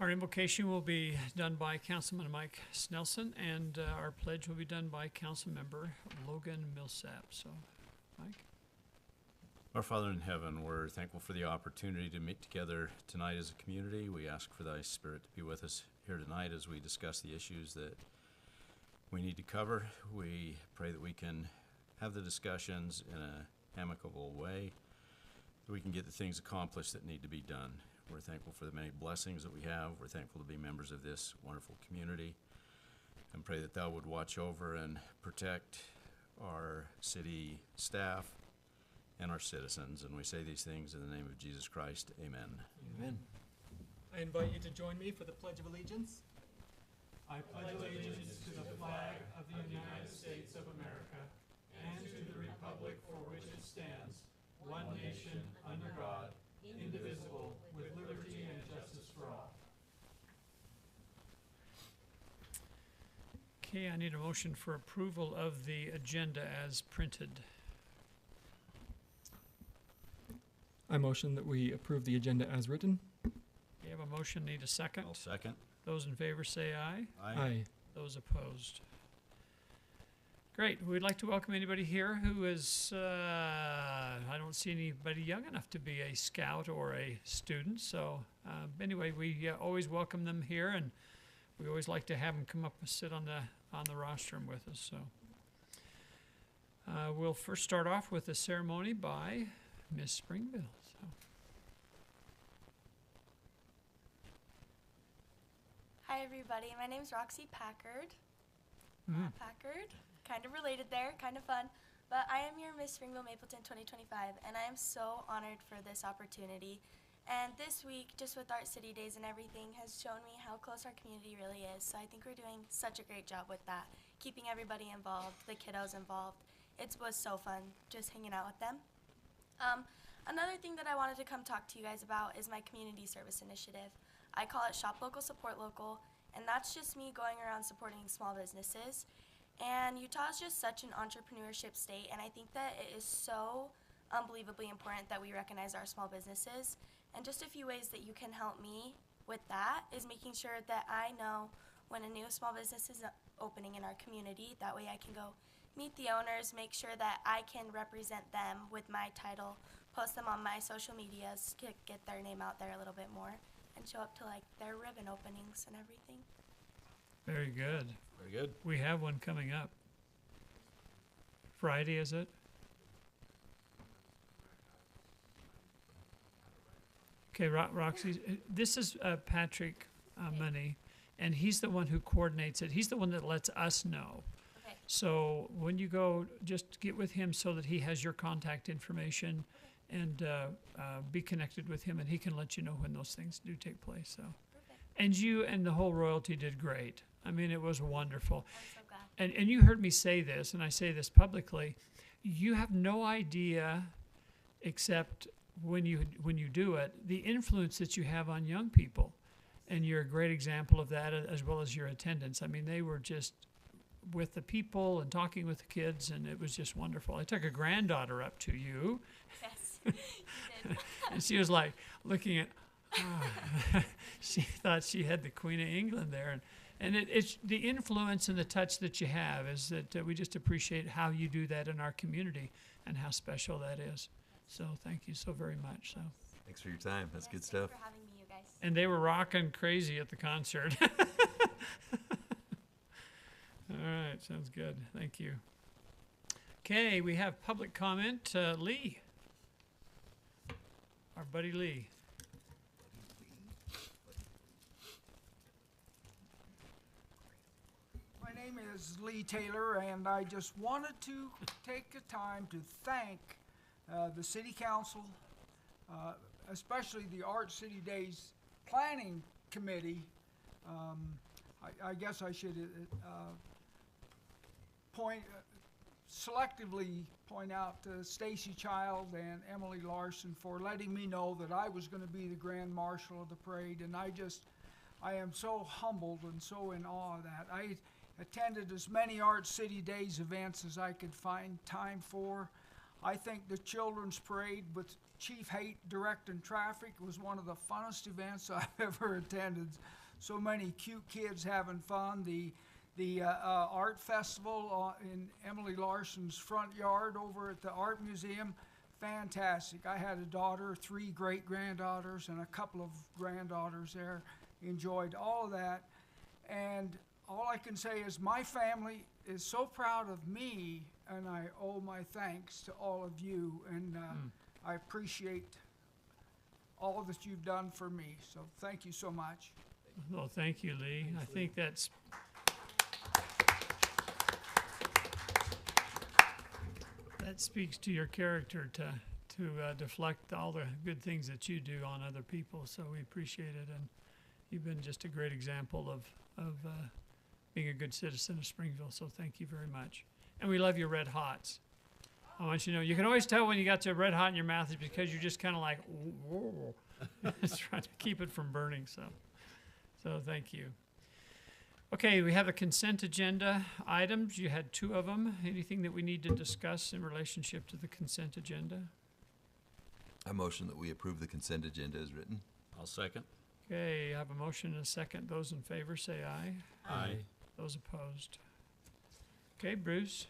Our invocation will be done by Councilman Mike Snelson, and our pledge will be done by Councilmember Logan Millsap. So, Mike? Our Father in heaven, we're thankful for the opportunity to meet together tonight as a community. We ask for thy Spirit to be with us here tonight as we discuss the issues that we need to cover. We pray that we can have the discussions in an amicable way, that we can get the things accomplished that need to be done. We're thankful for the many blessings that we have. We're thankful to be members of this wonderful community, and pray that thou would watch over and protect our city staff and our citizens. And we say these things in the name of Jesus Christ. Amen. Amen. I invite you to join me for the Pledge of Allegiance. I pledge allegiance to the flag of the United States of America and to the republic for which it stands, one nation, under God, indivisible, with liberty and justice for all. Okay, I need a motion for approval of the agenda as printed. I motion that we approve the agenda as written. You have a motion, need a second? I'll second. Those in favor say aye. Aye. Those opposed. Great. We'd like to welcome anybody here who is, I don't see anybody young enough to be a scout or a student. So anyway, we always welcome them here, and we always like to have them come up and sit on the rostrum with us. So we'll first start off with a ceremony by Miss Springville. So. Hi everybody, my name's Roxy Packard. Packard, kind of related there, kind of fun. But I am your Miss Springville Mapleton 2025, and I am so honored for this opportunity. And this week, just with Art City Days and everything, has shown me how close our community really is. So I think we're doing such a great job with that, keeping everybody involved, the kiddos involved. It was so fun just hanging out with them. Another thing that I wanted to come talk to you guys about is my community service initiative. I call it Shop Local, Support Local, and that's just me going around supporting small businesses. And Utah is just such an entrepreneurship state, and I think that it is so unbelievably important that we recognize our small businesses. And just a few ways that you can help me with that is making sure that I know when a new small business is opening in our community. That way I can go meet the owners, make sure that I can represent them with my title, post them on my social medias, get their name out there a little bit more, and show up to like their ribbon openings and everything. Very good. Very good. We have one coming up. Friday, is it? Okay, Roxy, this is Patrick Money, and he's the one who coordinates it. He's the one that lets us know. Okay. So when you go, just get with him so that he has your contact information, and be connected with him, and he can let you know when those things do take place. So, Perfect. and you and the whole royalty did great. I mean, it was wonderful. I'm so glad. And you heard me say this, and I say this publicly. You have no idea, except when you do it, the influence that you have on young people, and you're a great example of that, as well as your attendance. I mean, they were just with the people and talking with the kids, and it was just wonderful. I took a granddaughter up to you. Yes, you did. And she was like looking at, she thought she had the Queen of England there. And it's the influence and the touch that you have is that we just appreciate how you do that in our community and how special that is. So thank you so very much. So. Thanks for your time. That's good Yes, stuff. Thanks for having me, you guys. And they were rocking crazy at the concert. All right, sounds good. Thank you. Okay, we have public comment. Lee. Our buddy Lee. My name is Lee Taylor, and I just wanted to take a time to thank the City Council, especially the Art City Days Planning Committee. I guess I should selectively point out Stacy Child and Emily Larson for letting me know that I was going to be the Grand Marshal of the parade, and I am so humbled and so in awe of that. I attended as many Art City Days events as I could find time for. I think the Children's Parade, with Chief Hate Directing Traffic. It was one of the funnest events I've ever attended. So many cute kids having fun. The art festival in Emily Larson's front yard over at the art museum, fantastic. I had a daughter, 3 great-granddaughters, and a couple of granddaughters there. Enjoyed all of that. And all I can say is my family is so proud of me, and I owe my thanks to all of you. And I appreciate all that you've done for me. So thank you so much. Well, thank you, Lee. I think that speaks to your character to deflect all the good things that you do on other people. So we appreciate it, and you've been just a great example of being a good citizen of Springville. So thank you very much. And we love your red hots. I want you to know, you can always tell when you got your red hot in your mouth is because you're just kind of like, whoa, just trying to keep it from burning. So thank you. Okay, we have a consent agenda items. You had 2 of them. Anything that we need to discuss in relationship to the consent agenda? I motion that we approve the consent agenda as written. I'll second. Okay, I have a motion and a second. Those in favor say aye. Aye. Those opposed. Okay, Bruce.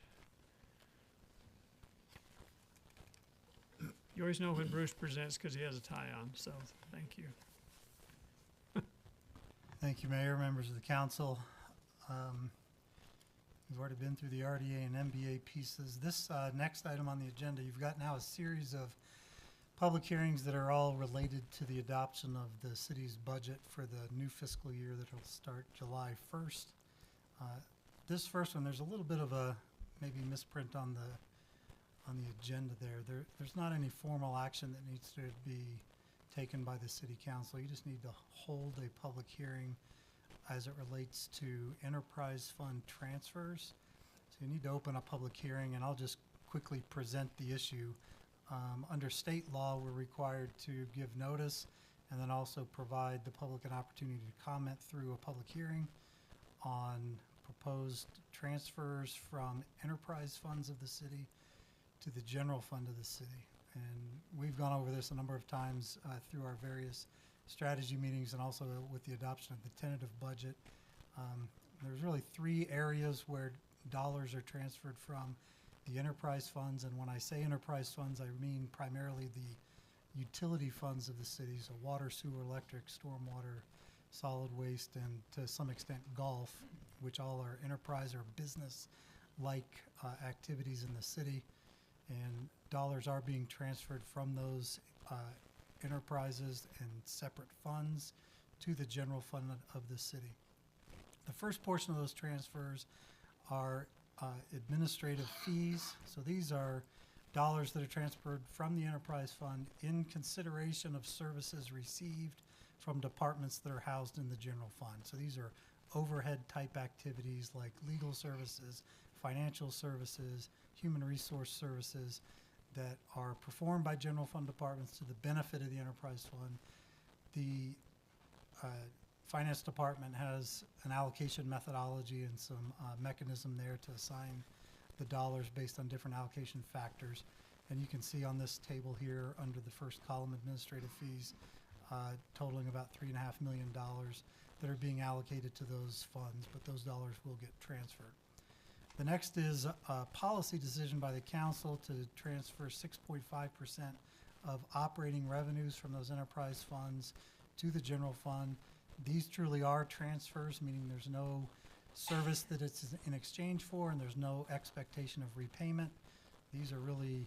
You always know when Bruce presents because he has a tie on, so thank you. Thank you, Mayor, members of the council. We've already been through the RDA and MBA pieces. This next item on the agenda, you've got now a series of public hearings that are all related to the adoption of the city's budget for the new fiscal year that will start July 1st. This first one, there's a little bit of a maybe misprint on the agenda there. There's not any formal action that needs to be taken by the city council. You just need to hold a public hearing as it relates to enterprise fund transfers. So you need to open a public hearing, and I'll just quickly present the issue. Under state law, we're required to give notice and then also provide the public an opportunity to comment through a public hearing on proposed transfers from enterprise funds of the city to the general fund of the city. And we've gone over this a number of times through our various strategy meetings and also with the adoption of the tentative budget. There's really 3 areas where dollars are transferred from the enterprise funds. And when I say enterprise funds, I mean primarily the utility funds of the city, so water, sewer, electric, stormwater, solid waste, and to some extent golf, which all are enterprise or business-like activities in the city. And dollars are being transferred from those enterprises and separate funds to the general fund of the city. The first portion of those transfers are administrative fees. So these are dollars that are transferred from the enterprise fund in consideration of services received from departments that are housed in the general fund. So these are overhead type activities like legal services, financial services, human resource services that are performed by general fund departments to the benefit of the enterprise fund. The finance department has an allocation methodology and some mechanism there to assign the dollars based on different allocation factors. And you can see on this table here under the first column, administrative fees, totaling about $3.5 million that are being allocated to those funds, but those dollars will get transferred. The next is a policy decision by the council to transfer 6.5% of operating revenues from those enterprise funds to the general fund. These truly are transfers, meaning there's no service that it's in exchange for and there's no expectation of repayment. These are really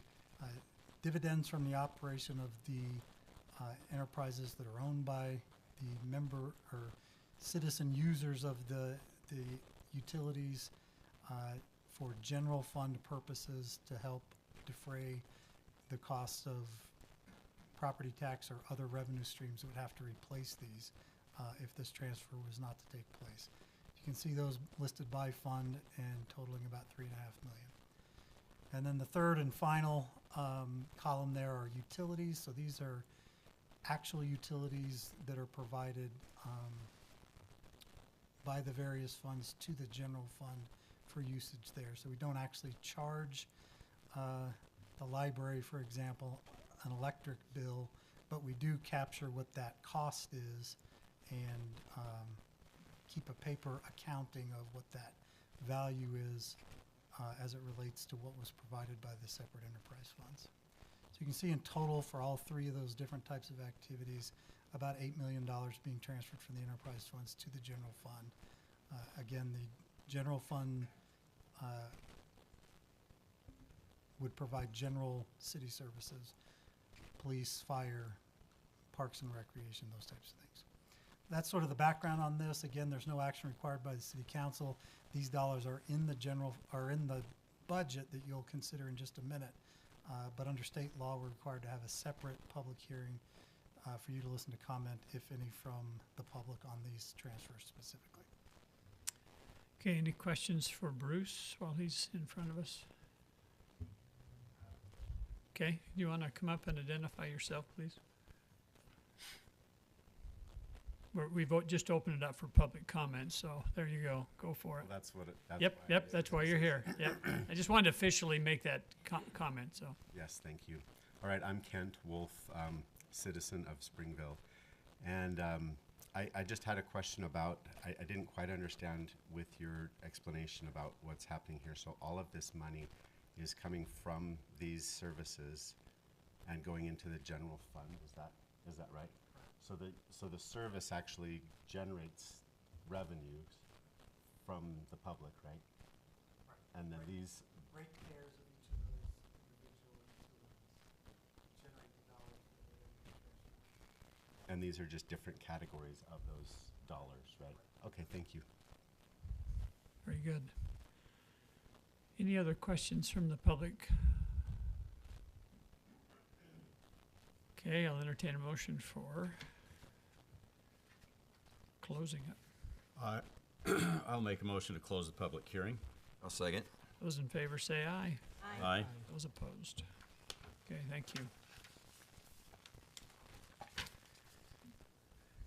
dividends from the operation of the enterprises that are owned by the member or citizen users of the utilities for general fund purposes to help defray the costs of property tax or other revenue streams that would have to replace these if this transfer was not to take place. You can see those listed by fund and totaling about $3.5 million. And then the third and final column there are utilities. So these are actual utilities that are provided by the various funds to the general fund for usage there. So we don't actually charge the library, for example, an electric bill, but we do capture what that cost is and keep a paper accounting of what that value is as it relates to what was provided by the separate enterprise funds. So you can see in total for all three of those different types of activities, about $8 million being transferred from the enterprise funds to the general fund. Again, the general fund would provide general city services, police, fire, parks and recreation, those types of things. That's sort of the background on this. Again, there's no action required by the city council. These dollars are in the budget that you'll consider in just a minute. But under state law, we're required to have a separate public hearing for you to listen to comment, if any, from the public on these transfers specifically. Okay, any questions for Bruce while he's in front of us? Okay, you want to come up and identify yourself, please? We've just opened it up for public comment, so there you go. Go for it. That's what it. Yep, that's why you're here. Yep. I just wanted to officially make that comment, so. Yes, thank you. All right, I'm Kent Wolf, citizen of Springville. And I just had a question about, I didn't quite understand with your explanation about what's happening here. So all of this money is coming from these services and going into the general fund, is that right? So the service actually generates revenues from the public, right? And then these Ratepayers of each of those individual utilities generate the dollars that are in the transfer. and these are just different categories of those dollars, right? Okay, thank you. Very good. Any other questions from the public? Okay, I'll entertain a motion for closing it. I'll make a motion to close the public hearing. I'll second. Those in favor say aye. Aye. Those opposed. Okay, thank you.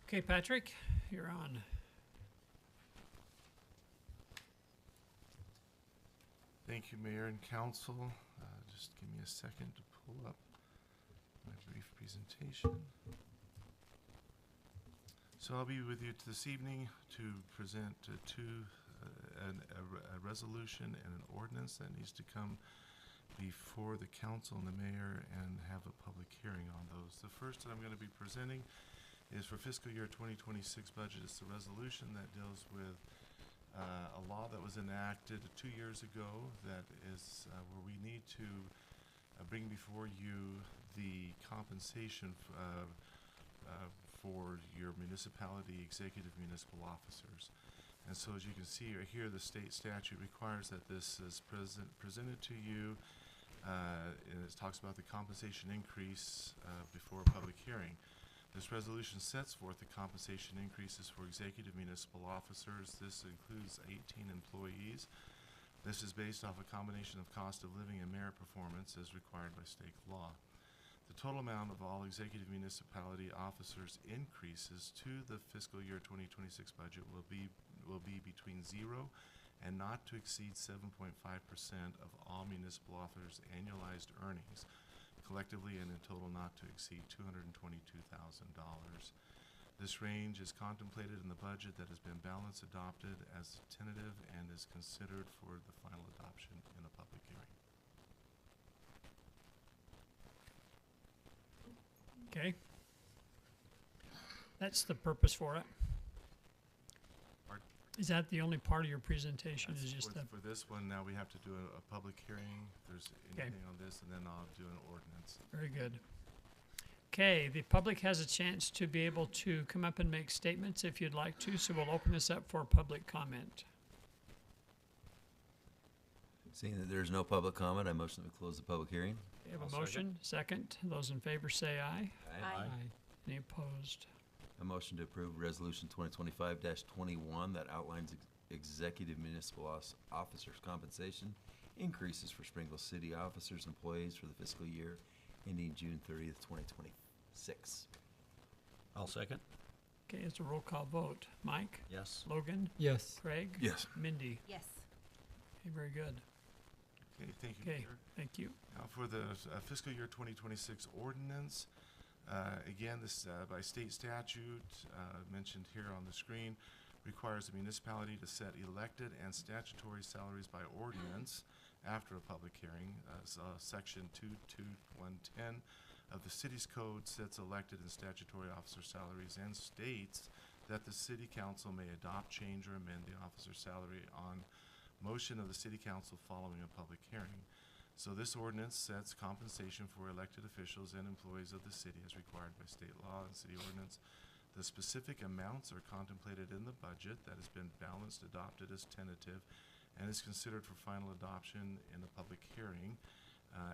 Okay, Patrick, you're on. Thank you, Mayor and Council. Just give me a second to pull up my brief presentation. So I'll be with you this evening to present a resolution and an ordinance that needs to come before the council and the mayor and have a public hearing on those. The first that I'm going to be presenting is for fiscal year 2026 budget. It's the resolution that deals with a law that was enacted 2 years ago that is where we need to bring before you the compensation for your municipality executive municipal officers. And so as you can see right here, the state statute requires that this is presented to you. And it talks about the compensation increase before a public hearing. This resolution sets forth the compensation increases for executive municipal officers. This includes 18 employees. This is based off a combination of cost of living and merit performance as required by state law. The total amount of all executive municipality officers increases to the fiscal year 2026 budget will be between 0 and not to exceed 7.5% of all municipal officers' annualized earnings, collectively and in total not to exceed $222,000. This range is contemplated in the budget that has been balance adopted as tentative and is considered for the final adoption in a public hearing. Okay. That's the purpose for it. Pardon? Is that the only part of your presentation? That's Is just the, for this one, now we have to do a public hearing. If there's Okay. anything on this, and then I'll do an ordinance. very good. Okay, the public has a chance to be able to come up and make statements if you'd like to, so we'll open this up for public comment. Seeing that there's no public comment, I motion that we close the public hearing. We have I'll a second. motion, second. Those in favor say aye. Aye. Any opposed? A motion to approve Resolution 2025-21 that outlines executive municipal officers' compensation increases for Springville City officers, employees for the fiscal year ending June 30th, 2026. I'll second. Okay, it's a roll call vote. Mike? Yes. Logan? Yes. Craig? Yes. Mindy? Yes. Okay, very good. Okay, thank you, Okay, Mayor. thank you. Now for the fiscal year 2026 ordinance, again, this by state statute, mentioned here on the screen, requires the municipality to set elected and statutory salaries by ordinance after a public hearing. Section 22110 of the city's code sets elected and statutory officer salaries and states that the city council may adopt, change, or amend the officer's salary on motion of the city council following a public hearing. So this ordinance sets compensation for elected officials and employees of the city as required by state law and city ordinance. The specific amounts are contemplated in the budget that has been balanced, adopted as tentative, and is considered for final adoption in a public hearing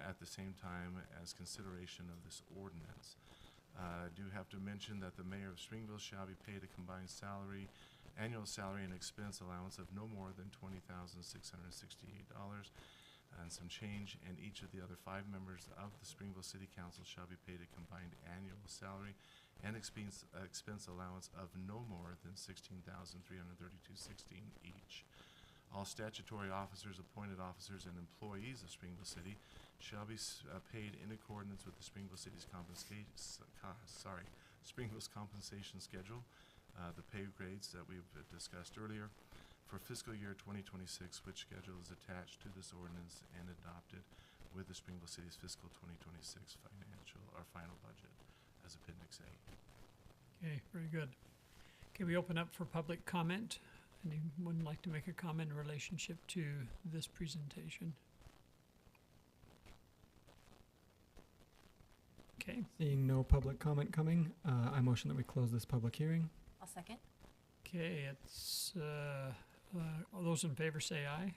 at the same time as consideration of this ordinance. I do have to mention that the mayor of Springville shall be paid a combined salary, annual salary and expense allowance of no more than $20,668 and some change, and each of the other 5 members of the Springville City Council shall be paid a combined annual salary and expense allowance of no more than $16,332.16 each. All statutory officers, appointed officers, and employees of Springville City shall be paid in accordance with the Springville City's Springville's compensation schedule, the pay grades that we've discussed earlier, for fiscal year 2026, which schedule is attached to this ordinance and adopted with the Springville City's fiscal 2026 final budget as Appendix A. Okay, very good. Okay, we open up for public comment. Anyone like to make a comment in relationship to this presentation? Okay, Seeing no public comment coming, I motion that we close this public hearing. I'll second. okay, it's, all those in favor say aye.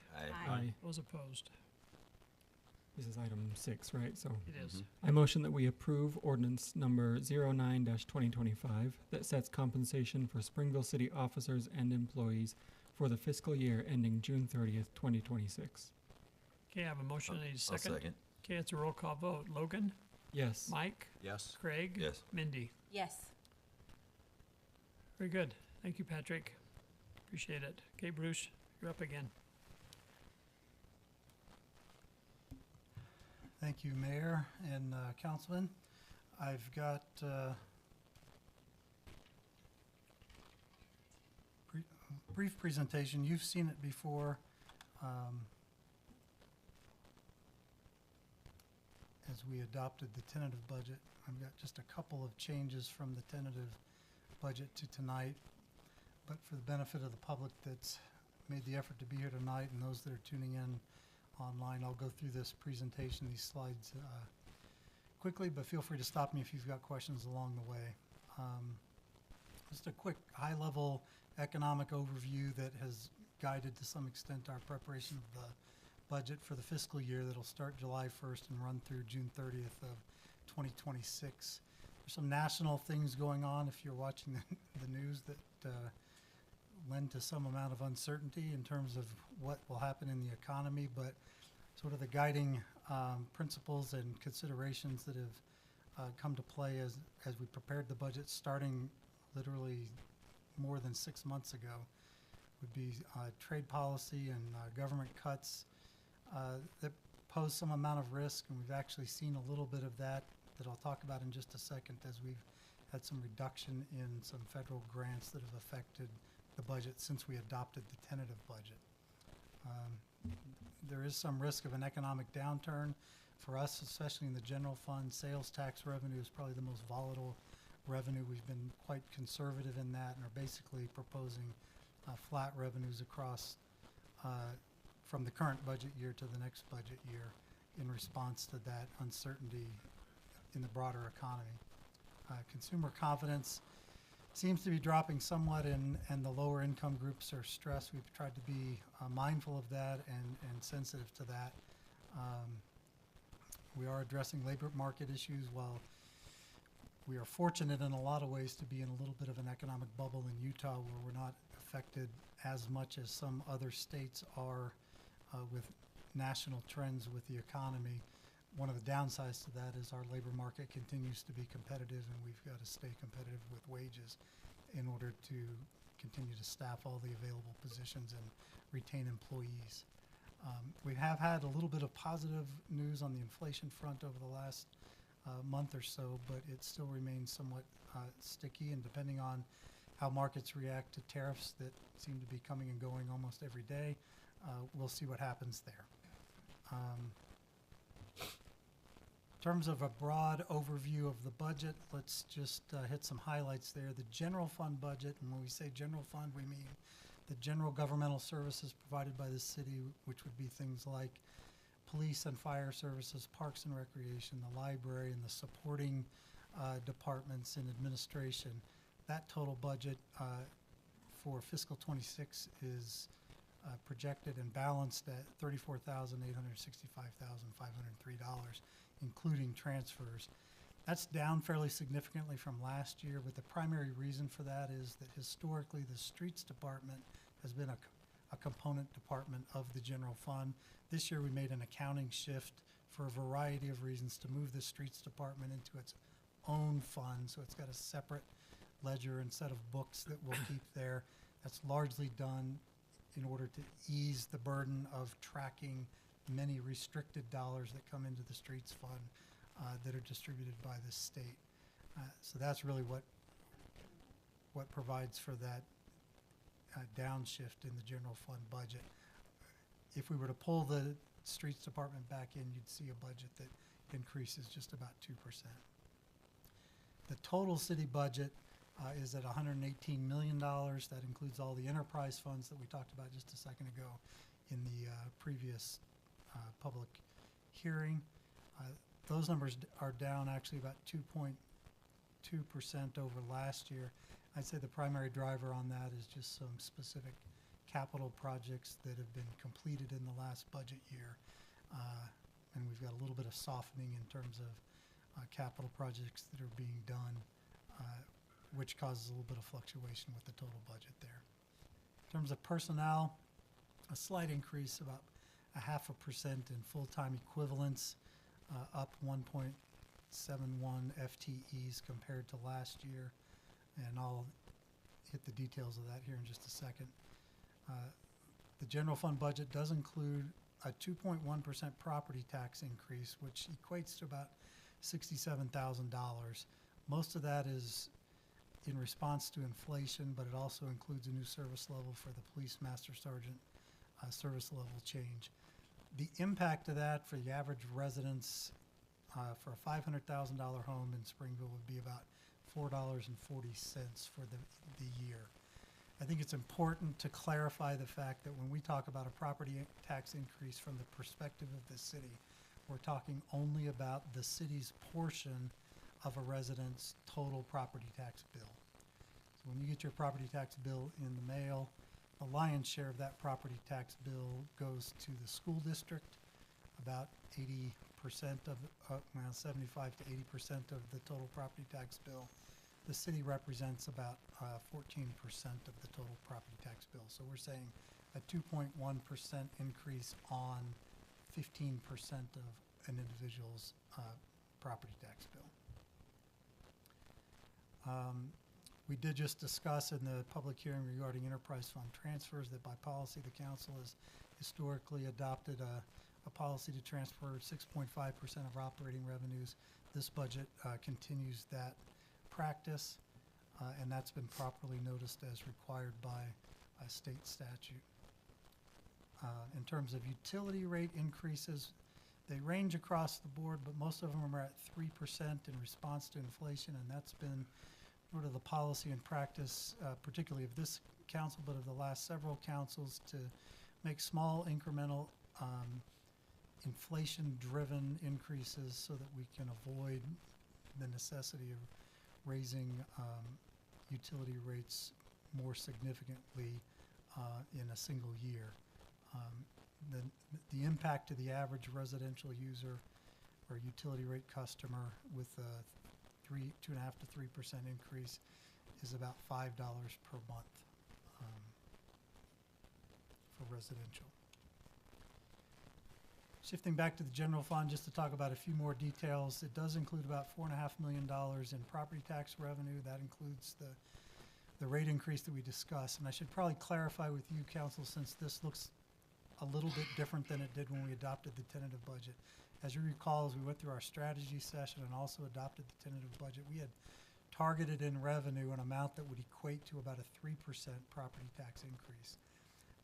Aye. Those opposed? This is item 6, right? So It is. I motion that we approve ordinance number 09-2025 that sets compensation for Springville City officers and employees for the fiscal year ending June 30th, 2026. Okay, I have a motion. I need a I'll second. second. Okay, it's a roll call vote. Logan? Yes. Mike? Yes. Craig? Yes. Mindy? Yes. Very good. Thank you, Patrick. Appreciate it. Okay, Bruce, you're up again. Thank you, Mayor and Councilman. I've got brief presentation. You've seen it before. As we adopted the tentative budget, I've got just a couple of changes from the tentative budget to tonight. But for the benefit of the public that's made the effort to be here tonight and those that are tuning in online, I'll go through this presentation, these slides quickly, but feel free to stop me if you've got questions along the way. Just a quick high-level economic overview that has guided to some extent our preparation of the budget for the fiscal year that'll start July 1st and run through June 30th of 2026. There's some national things going on if you're watching the news that lend to some amount of uncertainty in terms of what will happen in the economy, but sort of the guiding principles and considerations that have come to play as we prepared the budget starting literally more than 6 months ago would be trade policy and government cuts that pose some amount of risk, and we've actually seen a little bit of that I'll talk about in just a second, as we've had some reduction in some federal grants that have affected the budget since we adopted the tentative budget. There is some risk of an economic downturn. For us, especially in the general fund, sales tax revenue is probably the most volatile revenue. We've been quite conservative in that and are basically proposing flat revenues across from the current budget year to the next budget year in response to that uncertainty in the broader economy. Consumer confidence seems to be dropping somewhat, and the lower income groups are stressed. We've tried to be mindful of that and sensitive to that. We are addressing labor market issues. While we are fortunate in a lot of ways to be in a little bit of an economic bubble in Utah where we're not affected as much as some other states are with national trends with the economy. One of the downsides to that is our labor market continues to be competitive, and we've got to stay competitive with wages in order to continue to staff all the available positions and retain employees. We have had a little bit of positive news on the inflation front over the last month or so, but it still remains somewhat sticky, and depending on how markets react to tariffs that seem to be coming and going almost every day, we'll see what happens there. In terms of a broad overview of the budget, let's just hit some highlights there. The general fund budget, and when we say general fund, we mean the general governmental services provided by the city, which would be things like police and fire services, parks and recreation, the library, and the supporting departments in administration. That total budget for fiscal 26 is projected and balanced at $34,865,503, including transfers. That's down fairly significantly from last year, but the primary reason for that is that historically the streets department has been a component department of the general fund. This year we made an accounting shift for a variety of reasons to move the streets department into its own fund, so it's got a separate ledger and set of books that we'll keep there. That's largely done in order to ease the burden of tracking many restricted dollars that come into the streets fund that are distributed by the state. So that's really what provides for that downshift in the general fund budget. If we were to pull the streets department back in, you'd see a budget that increases just about 2%. The total city budget is at $118 million. That includes all the enterprise funds that we talked about just a second ago in the previous public hearing. Those numbers are down actually about 2.2% over last year. I'd say the primary driver on that is just some specific capital projects that have been completed in the last budget year. And we've got a little bit of softening in terms of capital projects that are being done, which causes a little bit of fluctuation with the total budget there. In terms of personnel, a slight increase, about 0.5% in full-time equivalents, up 1.71 FTEs compared to last year, and I'll hit the details of that here in just a second. The general fund budget does include a 2.1% property tax increase, which equates to about $67,000. Most of that is in response to inflation, but it also includes a new service level for the police master sergeant service level change. The impact of that for the average residence for a $500,000 home in Springville would be about $4.40 for the year. I think it's important to clarify the fact that when we talk about a property tax increase from the perspective of the city, we're talking only about the city's portion of a resident's total property tax bill. So when you get your property tax bill in the mail, the lion's share of that property tax bill goes to the school district. About 80% of, around 75 to 80% of the total property tax bill. The city represents about 14% of the total property tax bill. So we're saying a 2.1% increase on 15% of an individual's property tax bill. We did just discuss in the public hearing regarding enterprise fund transfers that by policy the council has historically adopted a policy to transfer 6.5% of operating revenues. This budget continues that practice, and that's been properly noticed as required by a state statute. In terms of utility rate increases, they range across the board, but most of them are at 3% in response to inflation, and that's been sort of the policy and practice, particularly of this council, but of the last several councils, to make small incremental inflation-driven increases so that we can avoid the necessity of raising utility rates more significantly in a single year. The impact to the average residential user or utility rate customer with a 2.5% to 3% increase is about $5 per month for residential. Shifting back to the general fund, just to talk about a few more details, it does include about $4.5 million in property tax revenue. That includes the rate increase that we discussed. And I should probably clarify with you, council, since this looks a little bit different than it did when we adopted the tentative budget. As you recall, as we went through our strategy session and also adopted the tentative budget, we had targeted in revenue an amount that would equate to about a 3% property tax increase.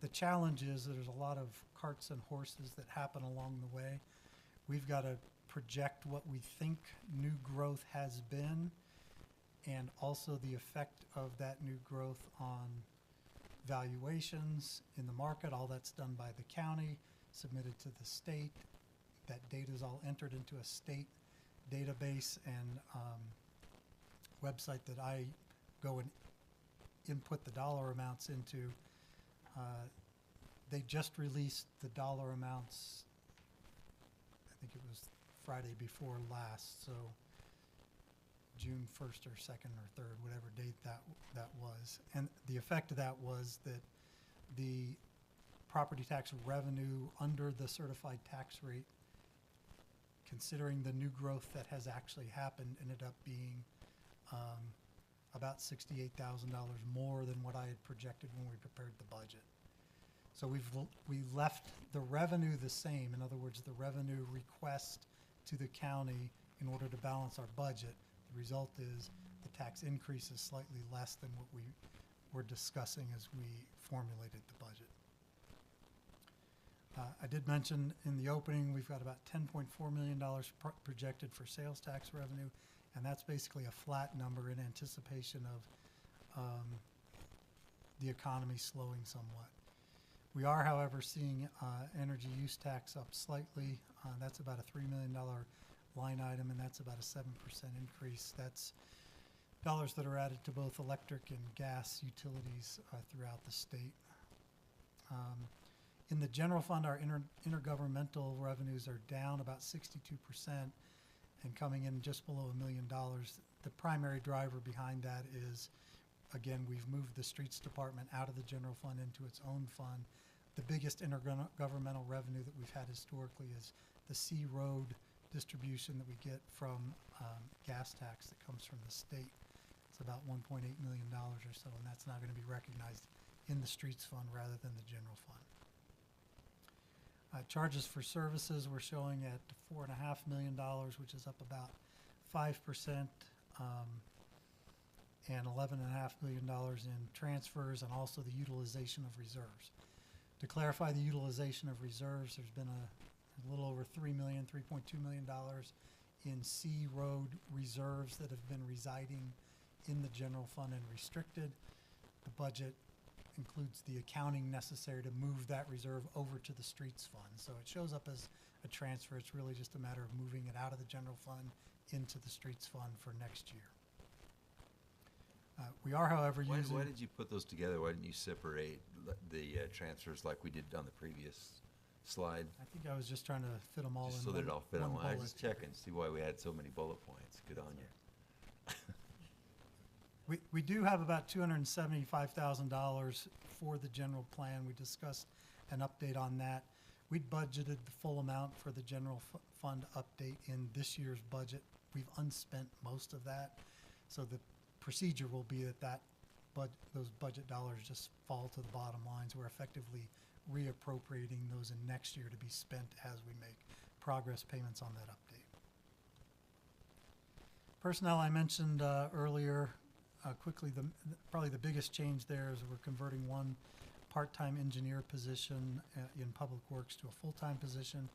The challenge is that there's a lot of carts and horses that happen along the way. We've got to project what we think new growth has been and also the effect of that new growth on valuations in the market. All that's done by the county, submitted to the state. That data is all entered into a state database and website that I go and input the dollar amounts into. They just released the dollar amounts, I think it was Friday before last, so June 1st or 2nd or 3rd, whatever date that was. And the effect of that was that the property tax revenue under the certified tax rate, considering the new growth that has actually happened, ended up being about $68,000 more than what I had projected when we prepared the budget. So we left the revenue the same. In other words, the revenue request to the county in order to balance our budget. The result is the tax increase is slightly less than what we were discussing as we formulated the budget. I did mention in the opening we've got about $10.4 million projected for sales tax revenue, and that's basically a flat number in anticipation of the economy slowing somewhat. We are, however, seeing energy use tax up slightly. That's about a $3 million line item, and that's about a 7% increase. That's dollars that are added to both electric and gas utilities throughout the state. In the general fund, our intergovernmental revenues are down about 62% and coming in just below $1 million. The primary driver behind that is, again, we've moved the streets department out of the general fund into its own fund. The biggest intergovernmental revenue that we've had historically is the C road distribution that we get from gas tax that comes from the state. It's about $1.8 million or so, and that's now going to be recognized in the streets fund rather than the general fund. Charges for services we're showing at $4.5 million, which is up about 5%, and $11.5 million in transfers, and also the utilization of reserves. To clarify the utilization of reserves, there's been a little over $3.2 million in C road reserves that have been residing in the general fund and restricted. The budget includes the accounting necessary to move that reserve over to the streets fund. So it shows up as a transfer. It's really just a matter of moving it out of the general fund into the streets fund for next year. We are, however, using... Why did you put those together? Why didn't you separate the transfers like we did on the previous slide? I think I was just trying to fit them all Just in so that it all fit on one. I was bullet. just checking, see why we had so many bullet points. Good on you. We do have about $275,000 for the general plan. We discussed an update on that. We'd budgeted the full amount for the general fund update in this year's budget. We've unspent most of that. So the procedure will be that those budget dollars just fall to the bottom line. So we're effectively reappropriating those in next year to be spent as we make progress payments on that update. Personnel I mentioned earlier. Quickly, probably the biggest change there is we're converting one part-time engineer position in Public Works to a full-time position.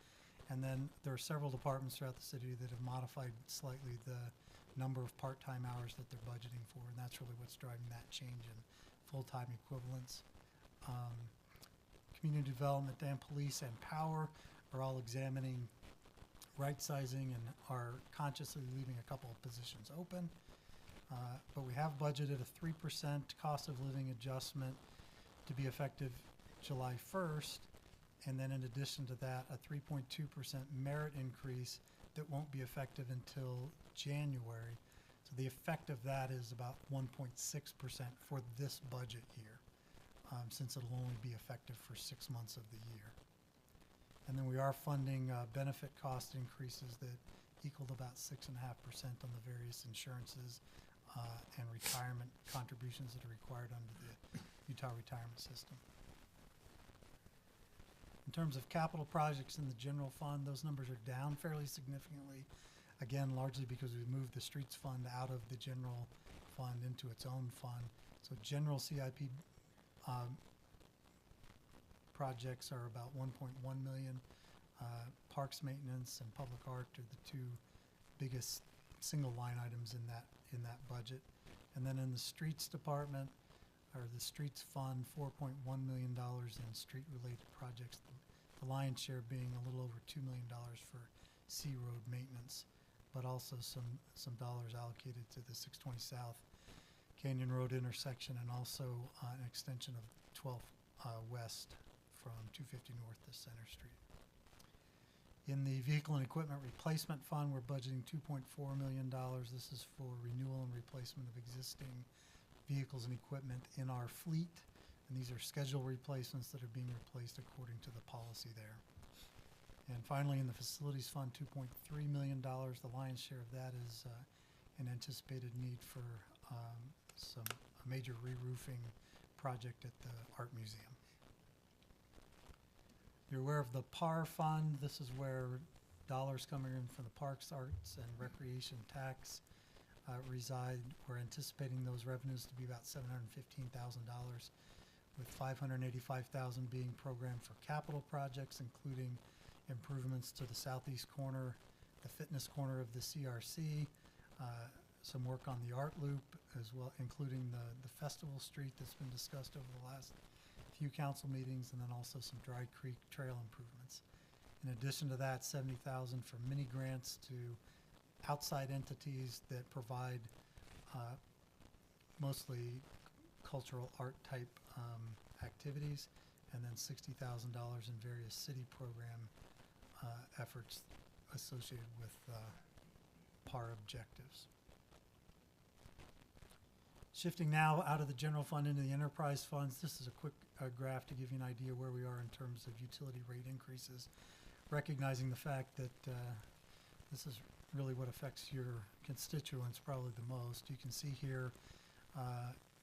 And then there are several departments throughout the city that have modified slightly the number of part-time hours that they're budgeting for, and that's really what's driving that change in full-time equivalents. Community development and police and power are all examining right-sizing and are consciously leaving a couple of positions open. But we have budgeted a 3% cost of living adjustment to be effective July 1st, and then in addition to that, a 3.2% merit increase that won't be effective until January. So the effect of that is about 1.6% for this budget year, since it'll only be effective for 6 months of the year. And then we are funding benefit cost increases that equaled about 6.5% on the various insurances and retirement contributions that are required under the Utah retirement system. In terms of capital projects in the general fund, those numbers are down fairly significantly. Again, largely because we moved the streets fund out of the general fund into its own fund. So general CIP projects are about 1.1 million. Parks maintenance and public art are the two biggest single line items in that budget. And then in the streets department, or the streets fund, $4.1 million in street related projects. The lion's share being a little over $2 million for C road maintenance, but also some dollars allocated to the 620 South Canyon Road intersection, and also an extension of 12 West from 250 North to Center Street. In the vehicle and equipment replacement fund, we're budgeting $2.4 million. This is for renewal and replacement of existing vehicles and equipment in our fleet. And these are scheduled replacements that are being replaced according to the policy there. And finally, in the facilities fund, $2.3 million. The lion's share of that is an anticipated need for a major re-roofing project at the Art Museum. You're aware of the PAR fund. This is where dollars coming in from the Parks, Arts, and Recreation tax reside. We're anticipating those revenues to be about $715,000, with $585,000 being programmed for capital projects, including improvements to the southeast corner, the fitness corner of the CRC, some work on the art loop, as well, including the festival street that's been discussed over the last few council meetings, and then also some Dry Creek trail improvements. In addition to that, $70,000 for mini grants to outside entities that provide mostly cultural art type activities, and then $60,000 in various city program efforts associated with PAR objectives. Shifting now out of the general fund into the enterprise funds, this is a quick graph to give you an idea where we are in terms of utility rate increases, recognizing the fact that this is really what affects your constituents probably the most. You can see here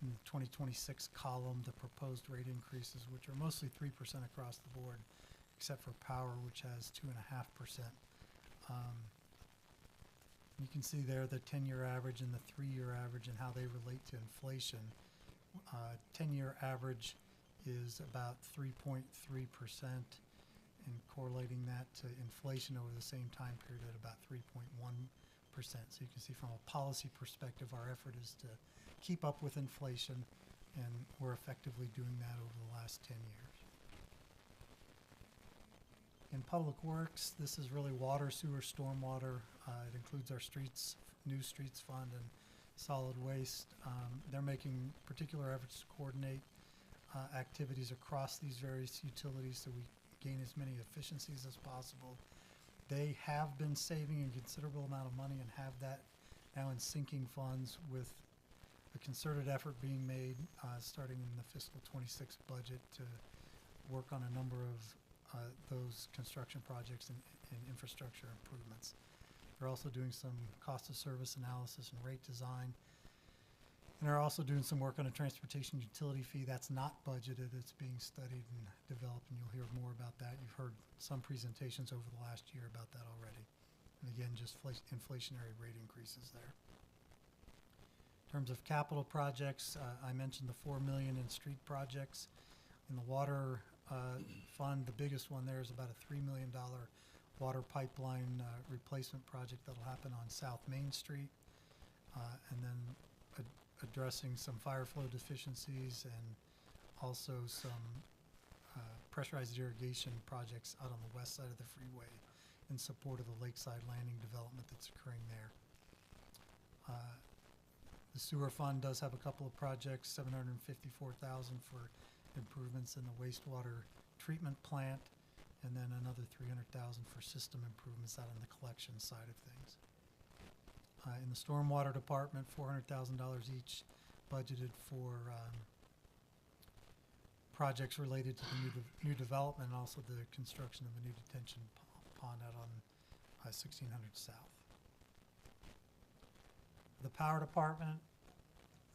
in the 2026 column the proposed rate increases, which are mostly 3% across the board, except for power, which has 2.5%. You can see there the 10-year average and the 3-year average and how they relate to inflation. 10-year average is about 3.3%, and correlating that to inflation over the same time period at about 3.1%. So you can see from a policy perspective, our effort is to keep up with inflation, and we're effectively doing that over the last 10 years. In Public Works, this is really water, sewer, stormwater. It includes our streets, new streets fund, and solid waste. They're making particular efforts to coordinate activities across these various utilities so we gain as many efficiencies as possible. They have been saving a considerable amount of money and have that now in sinking funds, with a concerted effort being made starting in the fiscal 26 budget to work on a number of those construction projects and infrastructure improvements. They're also doing some cost of service analysis and rate design. And they're also doing some work on a transportation utility fee that's not budgeted. It's being studied and developed, and you'll hear more about that. You've heard some presentations over the last year about that already. And again, just inflationary rate increases there. In terms of capital projects, I mentioned the $4 million in street projects. In the water fund, the biggest one there is about a $3 million water pipeline replacement project that'll happen on South Main Street, and then addressing some fire flow deficiencies and also some pressurized irrigation projects out on the west side of the freeway in support of the Lakeside Landing development that's occurring there. The sewer fund does have a couple of projects, $754,000 for improvements in the wastewater treatment plant, and then another $300,000 for system improvements out on the collection side of things. In the stormwater department, $400,000 each budgeted for projects related to the new development, and also the construction of a new detention pond out on 1600 South. The power department,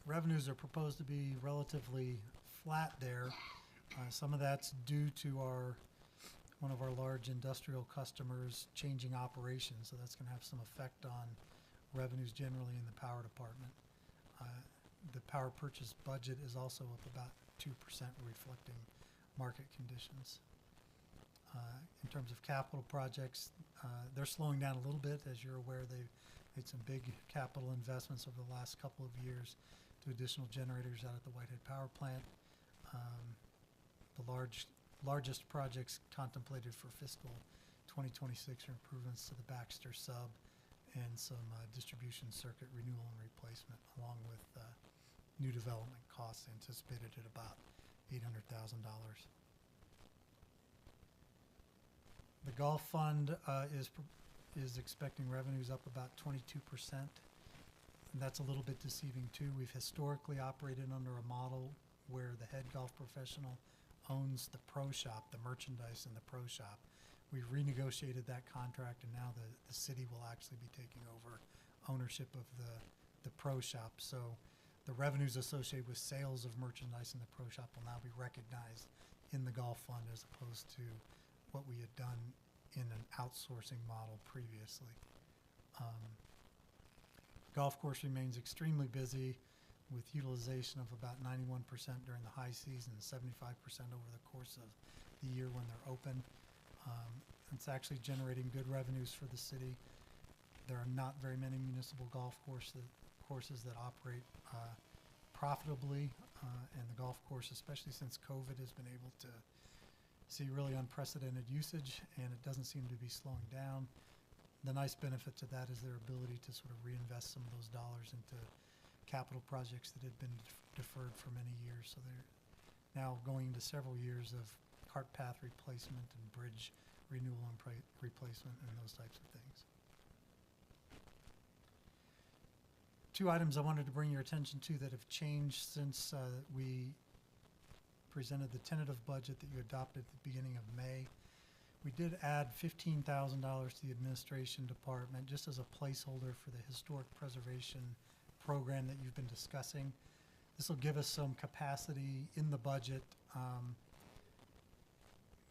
revenues are proposed to be relatively flat there. Some of that's due to our one of our large industrial customers changing operations, so that's going to have some effect on revenues generally in the power department. The power purchase budget is also up about 2%, reflecting market conditions. In terms of capital projects, they're slowing down a little bit. As you're aware, they've made some big capital investments over the last couple of years to additional generators out at the Whitehead Power Plant. The largest projects contemplated for fiscal 2026 are improvements to the Baxter sub and some distribution circuit renewal and replacement, along with new development costs anticipated at about $800,000. The Gulf Fund is expecting revenues up about 22%. And that's a little bit deceiving too. We've historically operated under a model where the head golf professional owns the pro shop, the merchandise in the pro shop. We've renegotiated that contract, and now the city will actually be taking over ownership of the pro shop. So the revenues associated with sales of merchandise in the pro shop will now be recognized in the Golf Fund as opposed to what we had done in an outsourcing model previously. Golf course remains extremely busy with utilization of about 91% during the high season and 75% over the course of the year when they're open. It's actually generating good revenues for the city. There are not very many municipal golf courses that operate profitably, and the golf course, especially since COVID, has been able to see really unprecedented usage, and it doesn't seem to be slowing down. The nice benefit to that is their ability to sort of reinvest some of those dollars into capital projects that had been deferred for many years. So they're now going into several years of cart path replacement and bridge renewal and replacement and those types of things. Two items I wanted to bring your attention to that have changed since we presented the tentative budget that you adopted at the beginning of May. We did add $15,000 to the administration department just as a placeholder for the historic preservation program that you've been discussing. This will give us some capacity in the budget,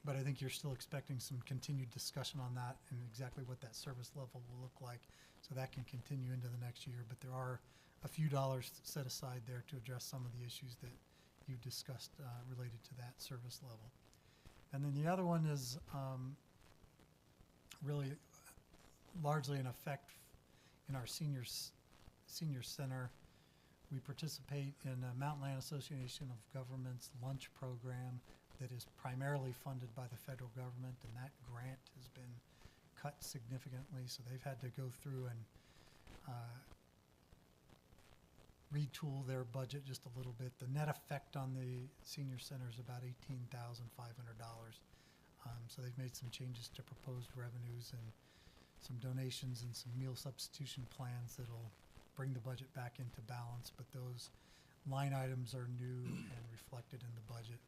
but I think you're still expecting some continued discussion on that and exactly what that service level will look like, so that can continue into the next year. But there are a few dollars set aside there to address some of the issues that you've discussed related to that service level. And then the other one is really largely an effect in our senior center. We participate in a Mountain Land Association of Governments lunch program that is primarily funded by the federal government, and that grant has been cut significantly, so they've had to go through and retool their budget just a little bit. The net effect on the senior center is about $18,500. So they've made some changes to proposed revenues and some donations and some meal substitution plans that'll bring the budget back into balance, but those line items are new and reflected in the budget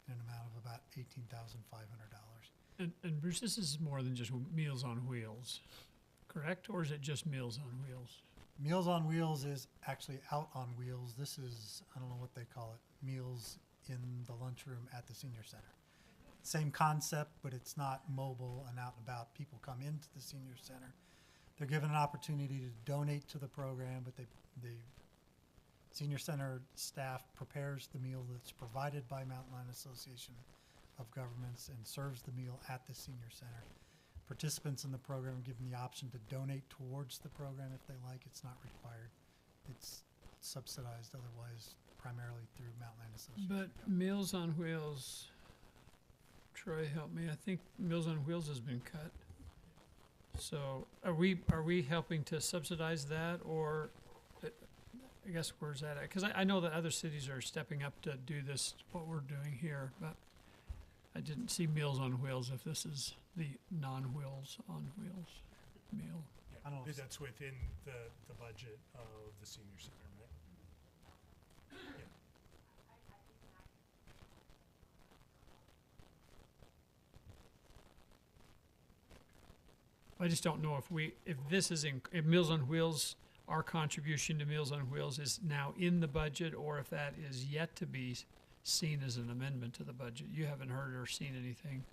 in an amount of about $18,500. And Bruce, this is more than just Meals on Wheels, correct? Or is it just Meals on Wheels? Meals on Wheels is actually out on wheels. This is, I don't know what they call it, meals in the lunchroom at the senior center. Same concept, but it's not mobile and out and about. People come into the senior center. They're given an opportunity to donate to the program, but the senior center staff prepares the meal that's provided by Mountain Land Association of Governments and serves the meal at the senior center. Participants in the program are given the option to donate towards the program if they like. It's not required. It's subsidized otherwise primarily through Mountain Land Association. But Meals on Wheels, Troy, help me. I think Meals on Wheels has been cut. So are we helping to subsidize that, or I guess where's that at? Because I know that other cities are stepping up to do this, what we're doing here, but I didn't see Meals on Wheels if this is the non-wheels on wheels meal. I don't know if That's within the budget of the senior center, right? Yeah. I just don't know if this is if Meals on Wheels, our contribution to Meals on Wheels is now in the budget, or if that is yet to be seen as an amendment to the budget. You haven't heard or seen anything.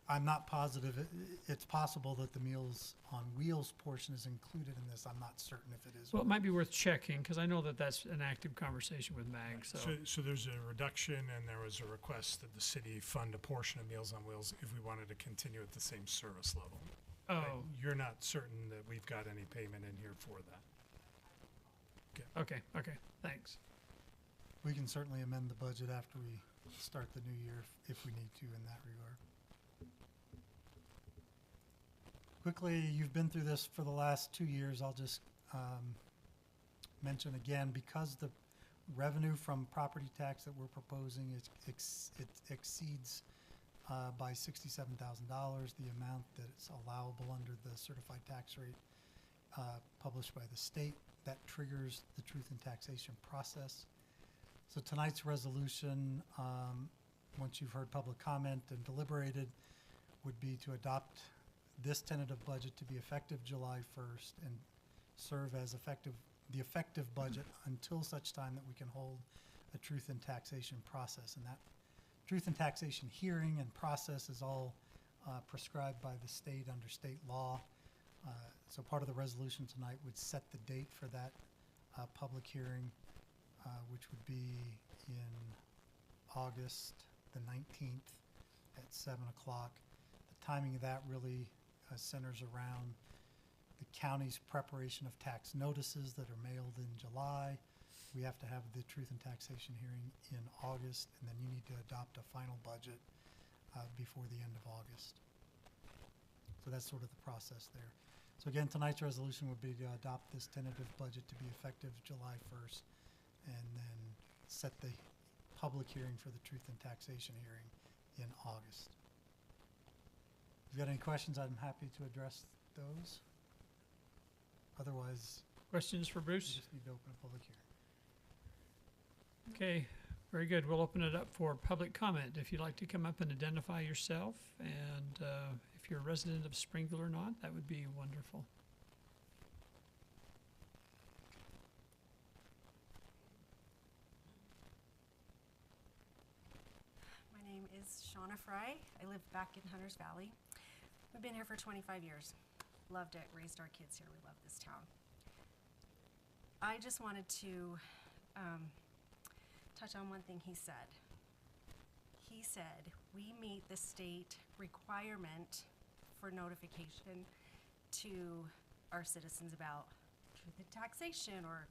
I'm not positive. It's possible that the Meals on Wheels portion is included in this. I'm not certain if it is. Well, it might be worth checking, because I know that that's an active conversation with MAG, so. So there's a reduction, and there was a request that the city fund a portion of Meals on Wheels if we wanted to continue at the same service level. But Oh, you're not certain that we've got any payment in here for that. okay, thanks. We can certainly amend the budget after we start the new year if we need to in that regard. Quickly, you've been through this for the last 2 years. I'll just mention again, because the revenue from property tax that we're proposing it exceeds by $67,000 the amount that's allowable under the certified tax rate published by the state. That triggers the truth in taxation process. So tonight's resolution, once you've heard public comment and deliberated, would be to adopt this tentative budget to be effective July 1st and serve as the effective budget until such time that we can hold a truth in taxation process. And that truth in taxation hearing and process is all prescribed by the state under state law. So part of the resolution tonight would set the date for that public hearing, which would be in August the 19th at 7 o'clock. The timing of that really centers around the county's preparation of tax notices that are mailed in July. We have to have the truth and taxation hearing in August, and then you need to adopt a final budget before the end of August. So that's sort of the process there. So again, tonight's resolution would be to adopt this tentative budget to be effective July 1st, and then set the public hearing for the truth and taxation hearing in August. If you've got any questions, I'm happy to address those. Otherwise, Questions for we Bruce? just need to open a public hearing. Okay, very good. We'll open it up for public comment. If you'd like to come up and identify yourself, and if you're a resident of Springville or not, that would be wonderful. My name is Shauna Fry. I live back in Hunters Valley. We've been here for 25 years. Loved it, raised our kids here. We love this town. I just wanted to touch on one thing he said. He said, we meet the state requirement for notification to our citizens about truth in taxation or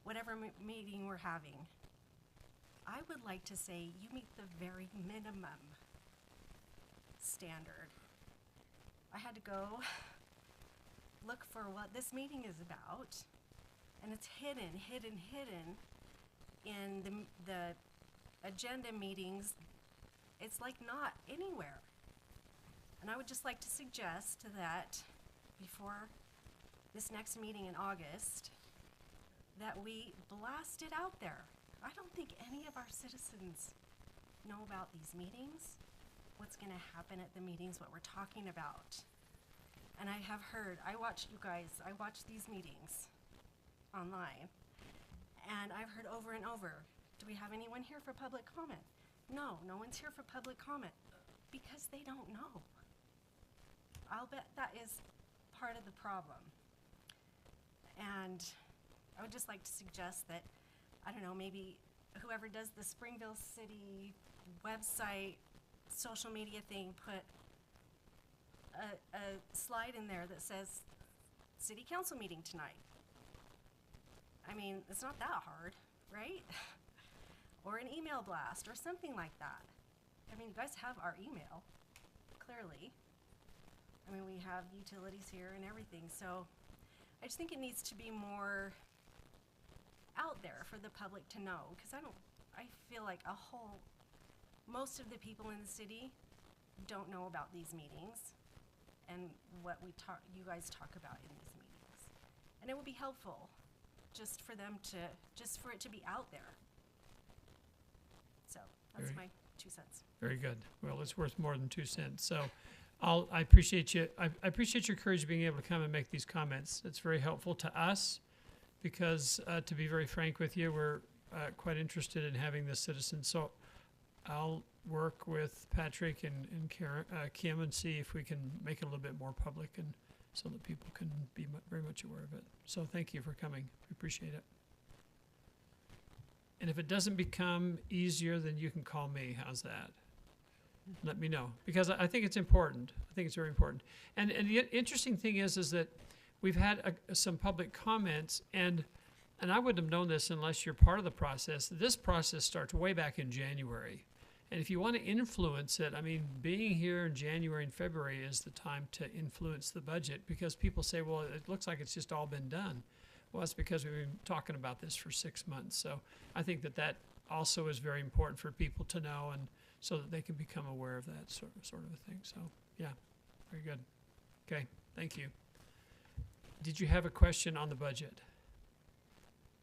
whatever meeting we're having. I would like to say you meet the very minimum standard. I had to go look for what this meeting is about, and it's hidden in the agenda meetings. It's like not anywhere. And I would just like to suggest that before this next meeting in August, that we blast it out there. I don't think any of our citizens know about these meetings, what's gonna happen at the meetings, what we're talking about. And I have heard, I watch these meetings online, and I've heard over and over, do we have anyone here for public comment? No, no one's here for public comment, because they don't know. I'll bet that is part of the problem. And I would just like to suggest that, I don't know, maybe whoever does the Springville City website, social media thing, put a slide in there that says, city council meeting tonight. I mean, it's not that hard, right? Or an email blast or something like that. I mean, you guys have our email, clearly. I mean, we have utilities here and everything, so I just think it needs to be more out there for the public to know, because I feel like most of the people in the city don't know about these meetings and what you guys talk about in these meetings. And it would be helpful just for it to be out there. So that's Very- my 2 cents. Very good. Well, it's worth more than 2 cents. So I appreciate you. I appreciate your courage being able to come and make these comments. It's very helpful to us because, to be very frank with you, we're quite interested in having this citizen. So I'll work with Patrick and Karen, Kim and see if we can make it a little bit more public and so that people can be very much aware of it. So thank you for coming. We appreciate it. And if it doesn't become easier, then you can call me. How's that? Let me know, because I think it's important. I think it's very important. And the interesting thing is that we've had some public comments, and I wouldn't have known this unless you're part of the process. This process starts way back in January. And if you want to influence it, I mean, being here in January and February is the time to influence the budget, because people say, well, it looks like it's just all been done. Well, that's because we've been talking about this for 6 months. So I think that also is very important for people to know, and so that they can become aware of that sort of a thing. So, yeah, very good. Okay, thank you. Did you have a question on the budget?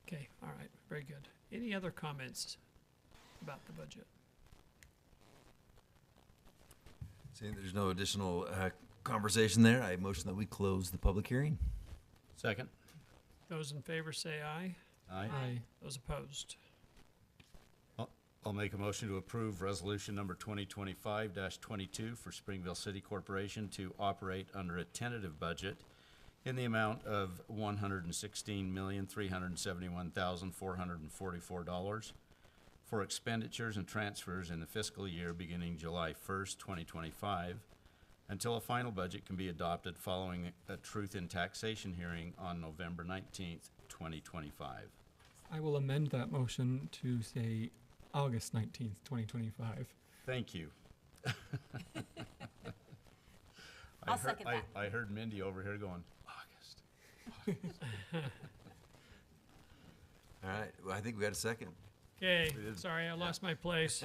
Okay, all right, very good. Any other comments about the budget? Seeing there's no additional conversation there, I motion that we close the public hearing. Second. Those in favor say aye. Aye. Aye. Those opposed? I'll make a motion to approve resolution number 2025-22 for Springville City Corporation to operate under a tentative budget in the amount of $116,371,444 for expenditures and transfers in the fiscal year beginning July 1st, 2025, until a final budget can be adopted following a truth in taxation hearing on November 19th, 2025. I will amend that motion to say August 19th, 2025. Thank you. I'll second that. I heard Mindy over here going, August. All right, well, I think we got a second. Okay, We did. sorry, I lost my place.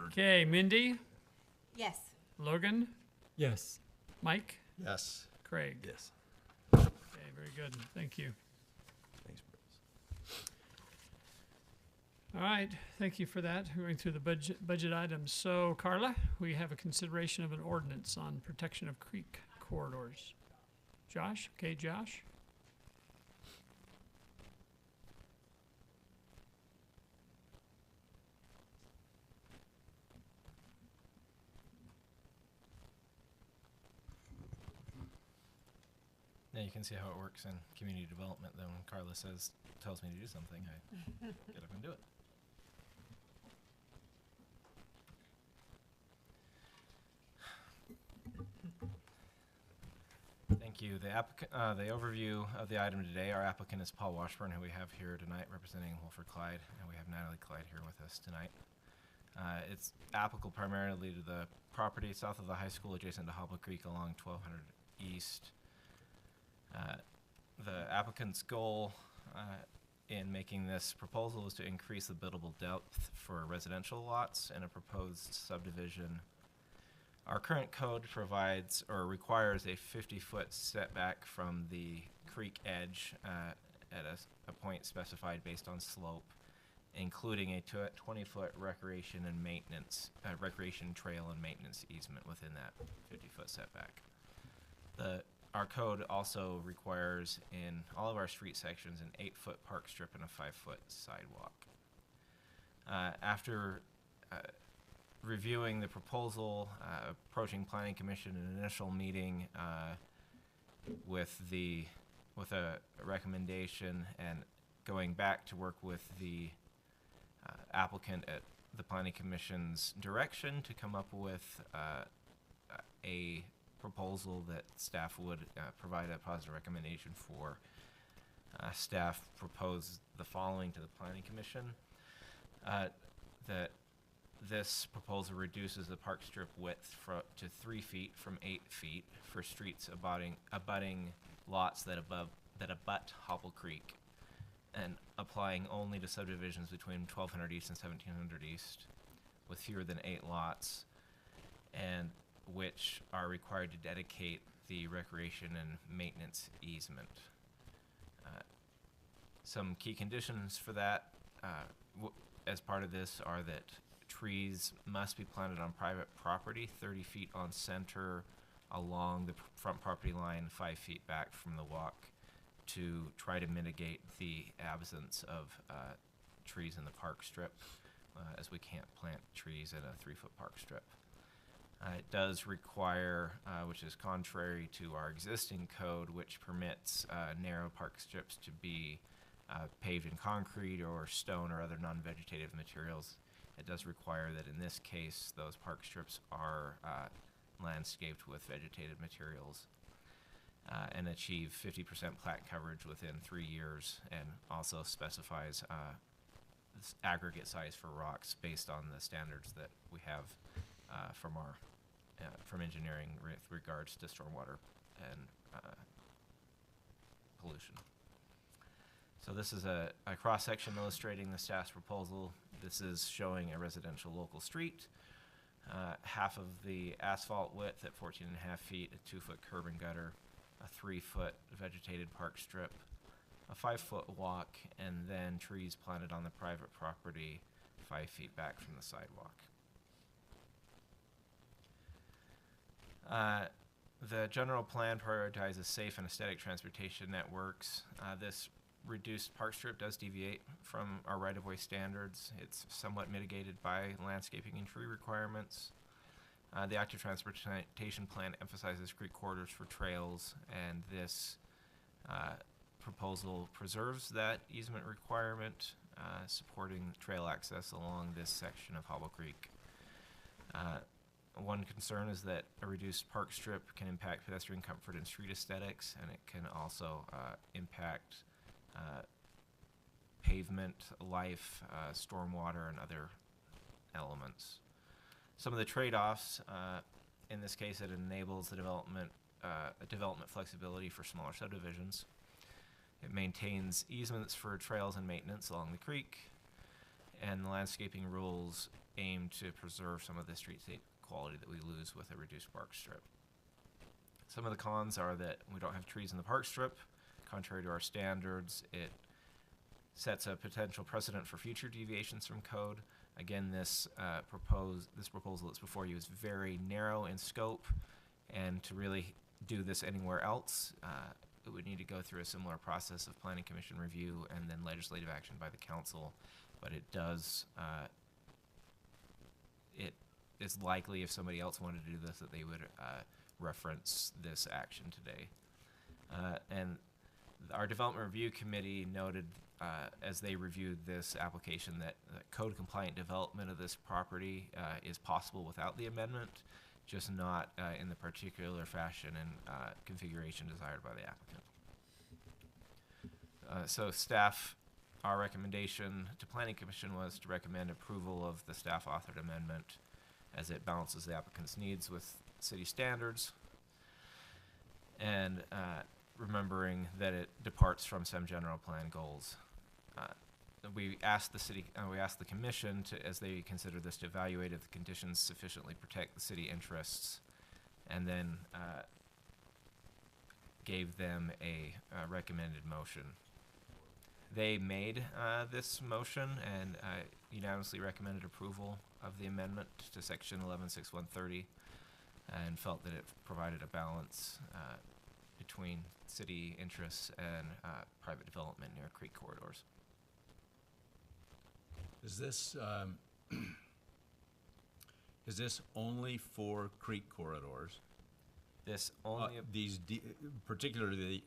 Okay, Mindy, Yes. Logan, Yes. Mike, Yes. Craig. Yes. Okay, very good. Thank you. Thanks, Bruce. All right, thank you for that. We're going through the budget items. So, Carla, we have a consideration of an ordinance on protection of creek corridors. Josh? Okay, Josh? Now you can see how it works in community development. Then when Carla tells me to do something, I get up and do it. Thank you. The overview of the item today, our applicant is Paul Washburn, who we have here tonight representing Wolford Clyde, and we have Natalie Clyde here with us tonight. It's applicable primarily to the property south of the high school adjacent to Hobble Creek along 1200 East. The applicant's goal in making this proposal is to increase the buildable depth for residential lots in a proposed subdivision. Our current code provides or requires a 50-foot setback from the creek edge at a point specified based on slope, including a 20-foot recreation trail and maintenance easement within that 50-foot setback. Our code also requires in all of our street sections an 8-foot park strip and a 5-foot sidewalk. After reviewing the proposal, approaching Planning Commission in an initial meeting with a recommendation, and going back to work with the applicant at the Planning Commission's direction to come up with a proposal that staff would provide a positive recommendation for. Staff proposed the following to the Planning Commission, that this proposal reduces the park strip width to 3 feet from 8 feet for streets abutting lots that abut Hobble Creek, and applying only to subdivisions between 1200 East and 1700 East with fewer than 8 lots, and which are required to dedicate the recreation and maintenance easement. Some key conditions for that as part of this are that trees must be planted on private property 30 feet on center along the front property line, 5 feet back from the walk, to try to mitigate the absence of trees in the park strip. as we can't plant trees in a 3-foot park strip. It does require, which is contrary to our existing code, which permits narrow park strips to be paved in concrete or stone or other non-vegetative materials. It does require that in this case, those park strips are landscaped with vegetative materials and achieve 50% plat coverage within 3 years, and also specifies this aggregate size for rocks based on the standards that we have from engineering with regards to stormwater and pollution. So this is a cross-section illustrating the staff's proposal. This is showing a residential local street. Half of the asphalt width at 14.5 feet, a 2-foot curb and gutter, a 3-foot vegetated park strip, a 5-foot walk, and then trees planted on the private property 5 feet back from the sidewalk. The general plan prioritizes safe and aesthetic transportation networks. This reduced park strip does deviate from our right-of-way standards. It's somewhat mitigated by landscaping and tree requirements. The active transportation plan emphasizes creek corridors for trails, and this proposal preserves that easement requirement, supporting trail access along this section of Hobble Creek. One concern is that a reduced park strip can impact pedestrian comfort and street aesthetics, and it can also impact pavement life, stormwater, and other elements. Some of the trade-offs, in this case, it enables the development flexibility for smaller subdivisions. It maintains easements for trails and maintenance along the creek, and the landscaping rules aim to preserve some of the streetscape quality that we lose with a reduced park strip. Some of the cons are that we don't have trees in the park strip. Contrary to our standards, it sets a potential precedent for future deviations from code. Again, this proposal that's before you is very narrow in scope, and to really do this anywhere else, it would need to go through a similar process of planning commission review and then legislative action by the council. But it does, it is likely if somebody else wanted to do this that they would reference this action today. And our development review committee noted as they reviewed this application that code compliant development of this property is possible without the amendment, just not in the particular fashion and configuration desired by the applicant. So staff, our recommendation to Planning Commission was to recommend approval of the staff authored amendment as it balances the applicant's needs with city standards, and remembering that it departs from some general plan goals. We asked the commission to, as they consider this, to evaluate if the conditions sufficiently protect the city interests, and then gave them a recommended motion. They made this motion and unanimously recommended approval of the amendment to section 11.6.130, and felt that it provided a balance between city interests and private development near creek corridors. Is this only for creek corridors? This only particularly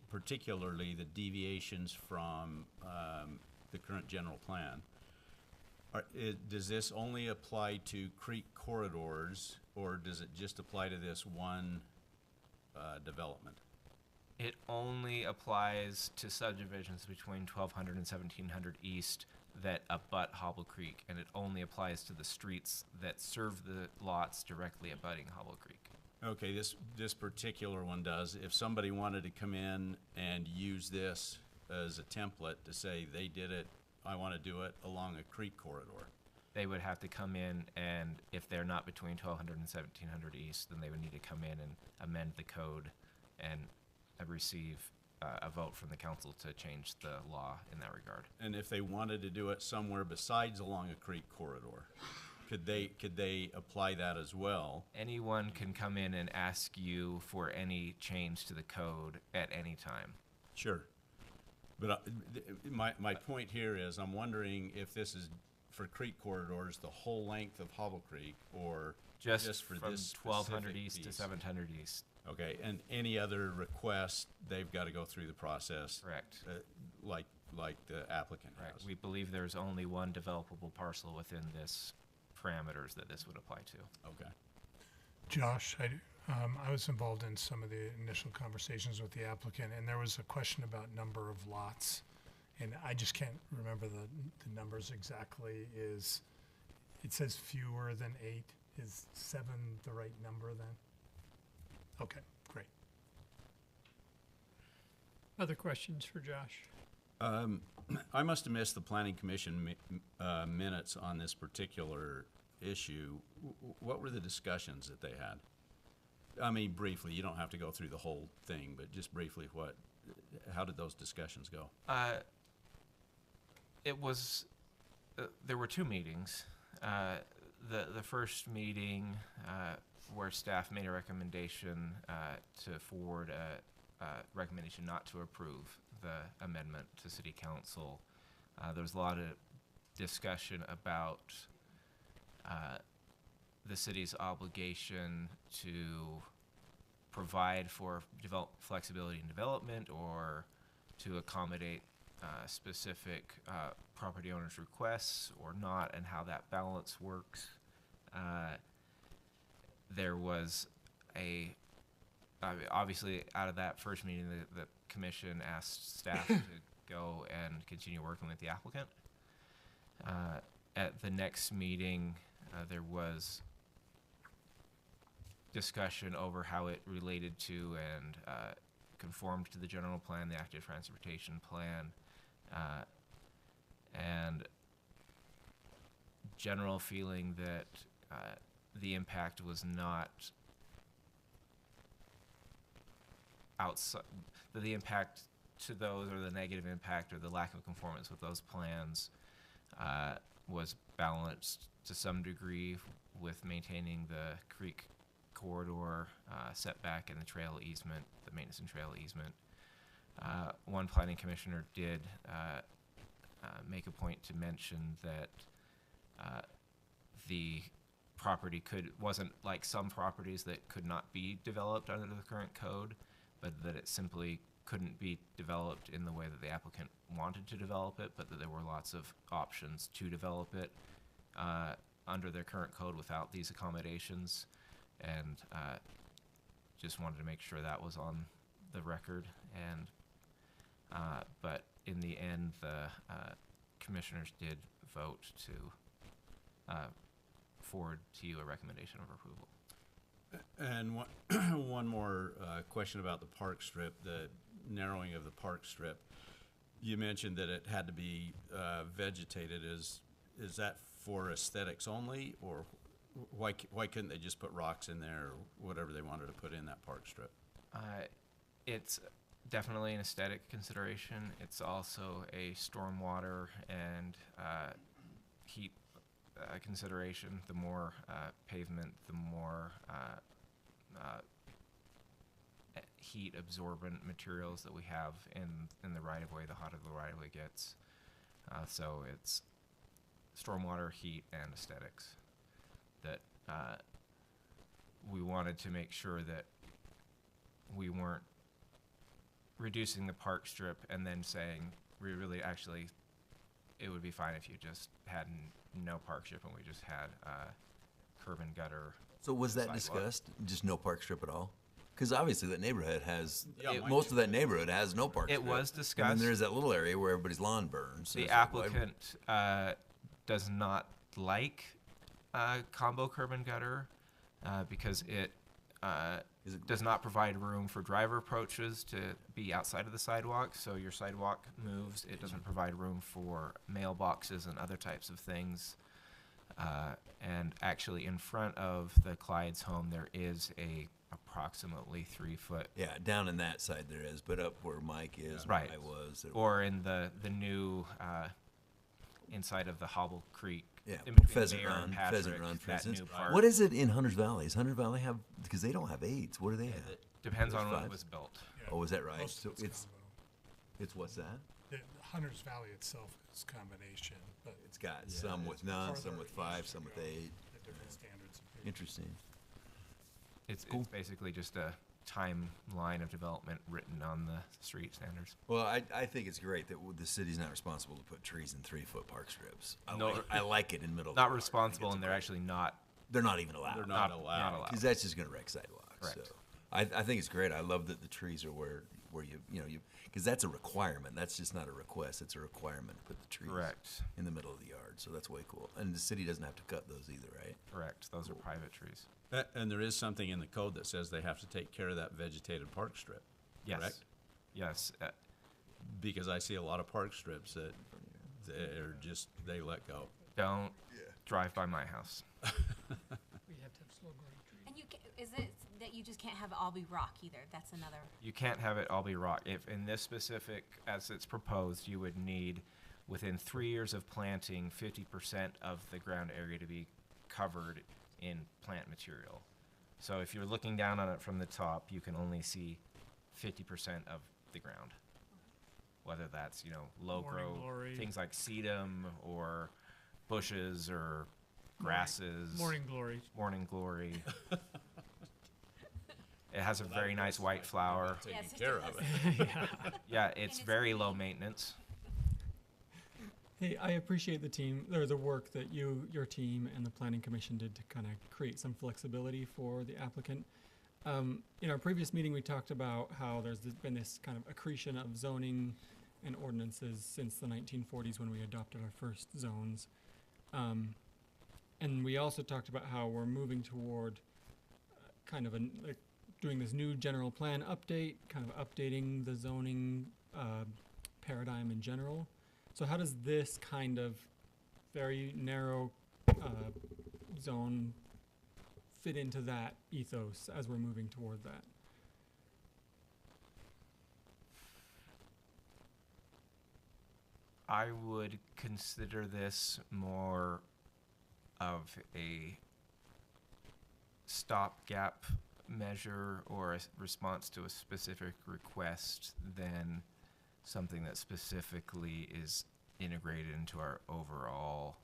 the deviations from the current general plan. Does this only apply to creek corridors, or does it just apply to this one development? It only applies to subdivisions between 1200 and 1700 East that abut Hobble Creek, and it only applies to the streets that serve the lots directly abutting Hobble Creek. Okay, this particular one does. If somebody wanted to come in and use this as a template to say they did it, I want to do it along a creek corridor, they would have to come in, and if they're not between 1200 and 1700 East, then they would need to come in and amend the code and receive a vote from the council to change the law in that regard. and if they wanted to do it somewhere besides along a creek corridor, could they apply that as well? Anyone can come in and ask you for any change to the code at any time. Sure. But my point here is I'm wondering if this is for creek corridors, the whole length of Hobble Creek, or Just for from this 1200 specific east to piece? 700 east. Okay, and any other request, they've got to go through the process, Correct. like the applicant Right. has. We believe there's only one developable parcel within this parameters that this would apply to. Okay. Josh, I was involved in some of the initial conversations with the applicant, and there was a question about number of lots. And I just can't remember the numbers exactly. It says fewer than 8. Is 7 the right number then? Okay, great. Other questions for Josh? I must have missed the planning commission minutes on this particular issue. What were the discussions that they had? I mean, briefly, you don't have to go through the whole thing, but just briefly, how did those discussions go? It was, there were 2 meetings. The first meeting where staff made a recommendation to forward a recommendation not to approve the amendment to city council. There was a lot of discussion about the city's obligation to provide for flexibility in development or to accommodate specific property owners' requests or not, and how that balance works. There was obviously out of that first meeting, the commission asked staff to go and continue working with the applicant. At the next meeting, there was discussion over how it related to and conformed to the general plan, the active transportation plan, and general feeling that the impact was not outside, that the impact to those, or the negative impact or the lack of conformance with those plans was balanced to some degree with maintaining the creek corridor setback and the trail easement, the maintenance and trail easement. One planning commissioner did make a point to mention that the property wasn't like some properties that could not be developed under the current code, but that it simply couldn't be developed in the way that the applicant wanted to develop it, but that there were lots of options to develop it under their current code without these accommodations, and just wanted to make sure that was on the record. And but in the end, the commissioners did vote to forward to you a recommendation of approval. And one more question about the park strip, the narrowing of the park strip. You mentioned that it had to be vegetated. Is that for aesthetics only, or why couldn't they just put rocks in there, or whatever they wanted to put in that park strip? It's definitely an aesthetic consideration. It's also a stormwater and heat consideration. The more pavement, the more heat absorbent materials that we have in the right of way, the hotter the right of way gets. So it's stormwater, heat, and aesthetics that we wanted to make sure that we weren't reducing the park strip and then saying we really actually it would be fine if you just had no park strip and we just had curb and gutter. So was that sidewalk. discussed? Just no park strip at all? Because obviously that neighborhood has, Yeah, most of that neighborhood has no park It strip. was And then discussed. there's that little area where everybody's lawn burns. So The it's like, why- applicant does not like combo curb and gutter because it Is it- does not provide room for driver approaches to be outside of the sidewalk. So your sidewalk moves. It doesn't provide room for mailboxes and other types of things. And actually, in front of the Clyde's home, there is a approximately 3-foot, Yeah, down in that side there is, but up where Mike is, Right. where I was. or in the new inside of the Hobble Creek. Yeah, in between Pheasant Mayor and Run, Patrick, Pheasant Run, for that instance. new park. What is it in Hunters Valley? Does Hunter Valley have, because they don't have 8s, what do they have? Depends on when There's it 5s. was built. Yeah, Oh, is that right? most So of it's, combo. it's what's that? The Hunters Valley itself is combination, but It's got Yeah, some it's with none, some farther with 5, east some you with go, 8. the different standards appear. Interesting. It's Cool. basically just a timeline of development written on the street standards. Well, I think it's great that the city's not responsible to put trees in 3-foot park strips. No, I like it in middle. of Not the park. I think responsible, it's and they're great. actually not. They're not even allowed. They're not allowed. Not allowed. Because that's just going to wreck sidewalks. Correct. So I think it's great. I love that the trees are where you because that's a requirement. That's just not a request. It's a requirement to put the trees Correct. in the middle of the yard. So that's way cool. And the city doesn't have to cut those either, right? Correct. Those Cool. are private trees. And there is something in the code that says they have to take care of that vegetated park strip. Yes. Correct? Yes. Because I see a lot of park strips that they're just, they let go. Don't drive by my house. We have to have slow-growing trees. And is it that you just can't have it all be rock either? That's another. You can't have it all be rock. If in this specific, as it's proposed, you would need, within 3 years of planting, 50% of the ground area to be covered in plant material. So if you're looking down on it from the top, you can only see 50% of the ground. Whether that's, low Morning grow, glory. things like sedum or bushes or grasses. Morning glory. Morning glory. It has a very nice white flower. Taking Yes, it care does. of it. Yeah. Yeah, it's it's very low green. maintenance. Hey, I appreciate the work that your team, and the planning commission did to kind of create some flexibility for the applicant. In our previous meeting, we talked about how been this kind of accretion of zoning and ordinances since the 1940s when we adopted our first zones. And we also talked about how we're moving toward kind of doing this new general plan update, kind of updating the zoning paradigm in general. So how does this kind of very narrow zone fit into that ethos as we're moving toward that? I would consider this more of a stopgap measure or a response to a specific request than something that specifically is integrated into our overall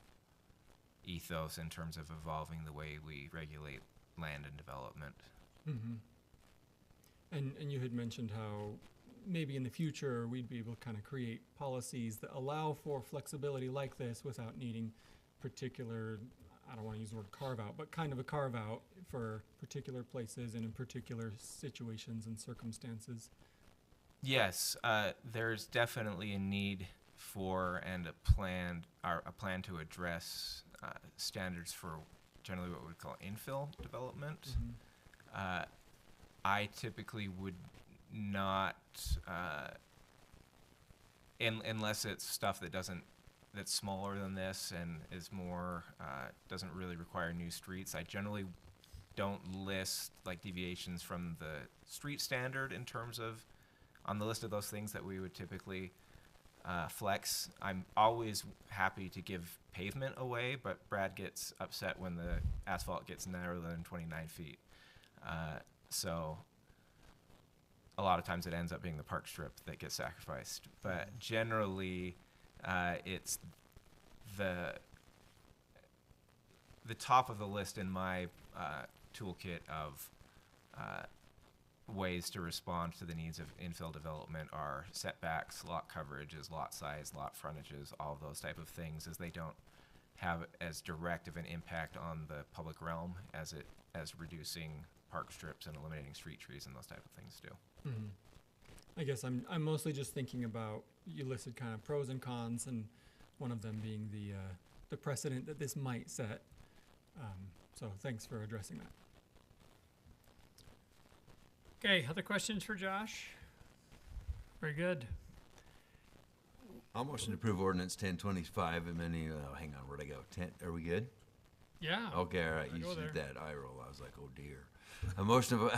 ethos in terms of evolving the way we regulate land and development. Mm-hmm. And you had mentioned how maybe in the future we'd be able to kind of create policies that allow for flexibility like this without needing particular, I don't want to use the word carve out, but kind of a carve out for particular places and in particular situations and circumstances. Yes, there's definitely a need for and a plan to address standards for generally what we would call infill development. Mm-hmm. I typically would not, unless it's stuff that's smaller than this and is more, doesn't really require new streets. I generally don't list like deviations from the street standard in terms of on the list of those things that we would typically flex. I'm always happy to give pavement away, but Brad gets upset when the asphalt gets narrower than 29 feet. So a lot of times it ends up being the park strip that gets sacrificed. But generally, it's the top of the list in my toolkit of ways to respond to the needs of infill development are setbacks, lot coverages, lot size, lot frontages, all of those type of things, as they don't have as direct of an impact on the public realm as reducing park strips and eliminating street trees and those type of things do. Mm-hmm. I guess I'm mostly just thinking about, you listed kind of pros and cons, and one of them being the precedent that this might set. So thanks for addressing that. Okay, other questions for Josh? Very good. I'll motion to approve ordinance 1025. And many, hang on, where'd I go? 10. Are we good? Yeah. Okay, all right. I You go did there. that eye roll. I was like, oh dear. A motion to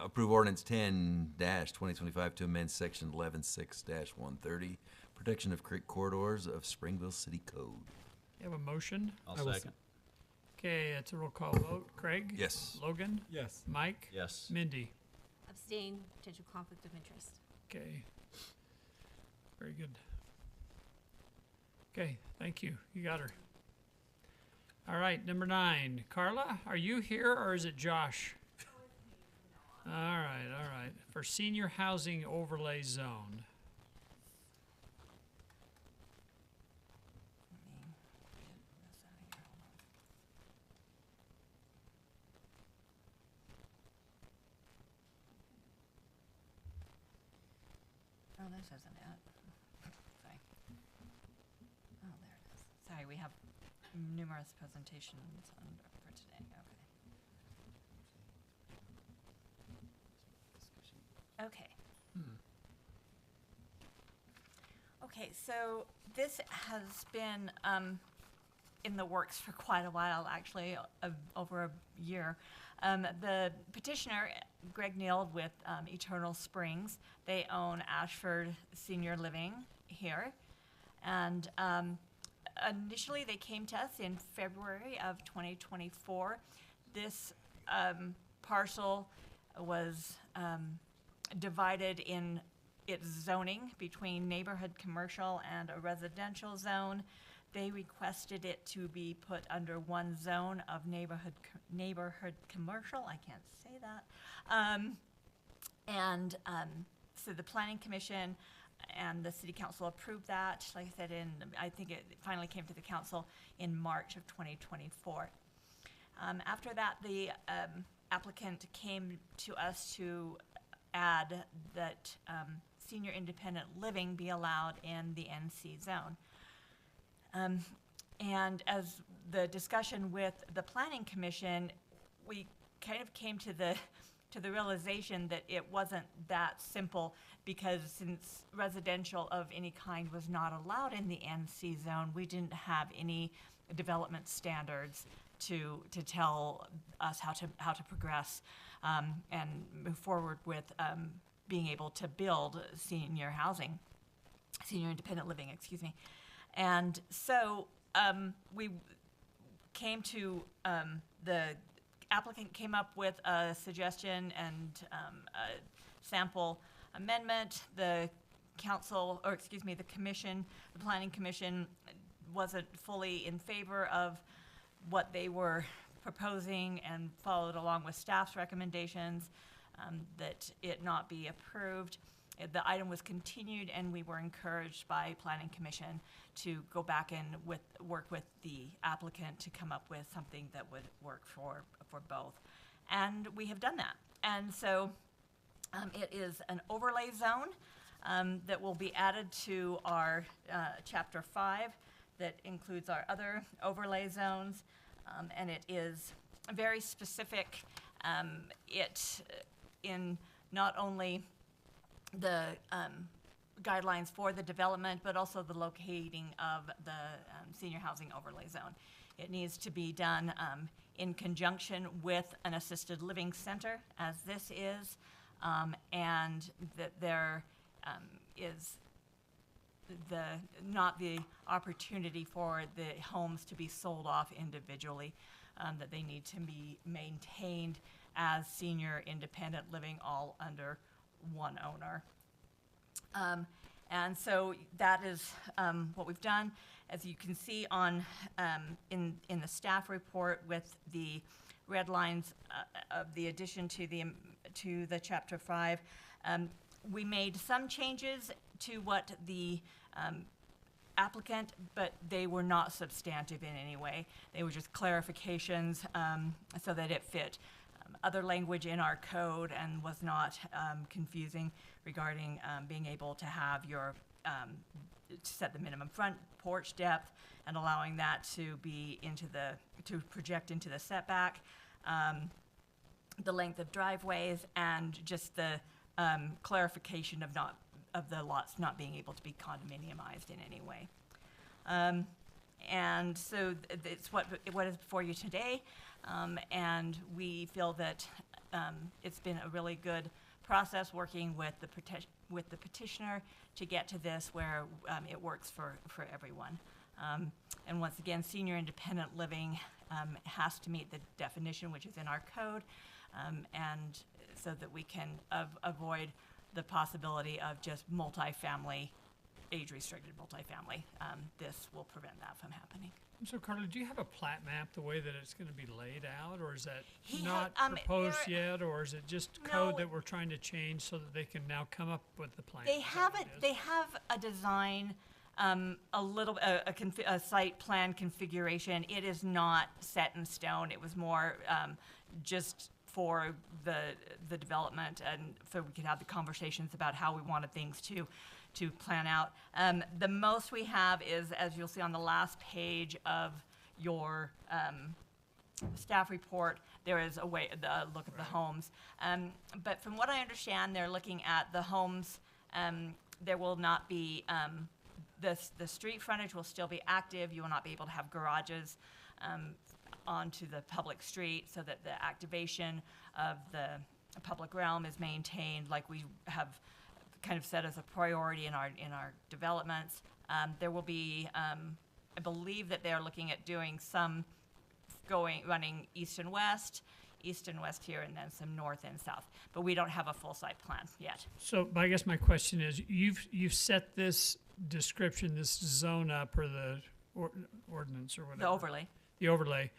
approve ordinance 10-2025 to amend section 11.6-130, protection of creek corridors of Springville City Code. You have a motion? I'll I will second. Okay, it's a roll call vote. Craig? Yes. Logan? Yes. Mike? Yes. Mindy? Abstain, potential conflict of interest. Okay. Very good. Okay, thank you. You got her. All right, number 9. Carla, are you here or is it Josh? All right, all right. For senior housing overlay zone. Oh, this isn't it. Sorry. Oh, there it is. Sorry, we have numerous presentations for today. Okay. Okay. Okay, so this has been in the works for quite a while, actually, over a year. The petitioner, Greg Neal with Eternal Springs, they own Ashford Senior Living here. And initially they came to us in February of 2024. This parcel was divided in its zoning between neighborhood commercial and a residential zone. They requested it to be put under one zone of neighborhood commercial. I can't say that. So the Planning Commission and the City Council approved that. Like I said, I think it finally came to the Council in March of 2024. After that, the applicant came to us to add that senior independent living be allowed in the NC zone. And as the discussion with the Planning Commission, we kind of came to the realization that it wasn't that simple, because since residential of any kind was not allowed in the NC zone, we didn't have any development standards to tell us how to progress and move forward with being able to build senior housing, senior independent living, excuse me. And so we came to, the applicant came up with a suggestion and a sample amendment. The council, or excuse me, the commission, the Planning Commission wasn't fully in favor of what they were proposing and followed along with staff's recommendations that it not be approved. The item was continued, and we were encouraged by Planning Commission to go back and work with the applicant to come up with something that would work for both. And we have done that. And so it is an overlay zone that will be added to our Chapter 5 that includes our other overlay zones. And it is very specific. It in not only the guidelines for the development, but also the locating of the senior housing overlay zone. It needs to be done in conjunction with an assisted living center, as this is, and that there is not the opportunity for the homes to be sold off individually, that they need to be maintained as senior independent living, all under one owner. And so that is what we've done. As you can see on in the staff report with the red lines of the addition to the Chapter 5, we made some changes to what the applicant, but they were not substantive in any way. They were just clarifications so that it fit other language in our code and was not confusing regarding being able to have your to set the minimum front porch depth and allowing that to be to project into the setback, the length of driveways, and just the clarification of the lots not being able to be condominiumized in any way. And so it's what is before you today, and we feel that it's been a really good process working with the petitioner to get to this where it works for everyone. And once again, senior independent living has to meet the definition which is in our code, and so that we can avoid the possibility of just multifamily age-restricted multifamily. This will prevent that from happening. So Carla, do you have a plat map, the way that it's gonna be laid out, or is that He not had- proposed there- yet, or is it just code No. that we're trying to change so that they can now come up with the plan? They Is that have what it. is? They have a design, a site plan configuration. It is not set in stone. It was more just for the development and so we could have the conversations about how we wanted things to plan out. The most we have is, as you'll see on the last page of your staff report, there is a look at the homes. But from what I understand, they're looking at the homes. There will not be, the street frontage will still be active. You will not be able to have garages onto the public street so that the activation of the public realm is maintained like we have kind of set as a priority in our developments. There will be, I believe that they're looking at doing some running east and west here, and then some north and south. But we don't have a full site plan yet. So I guess my question is, you've set this description, this zone up, or the ordinance or whatever. The overlay,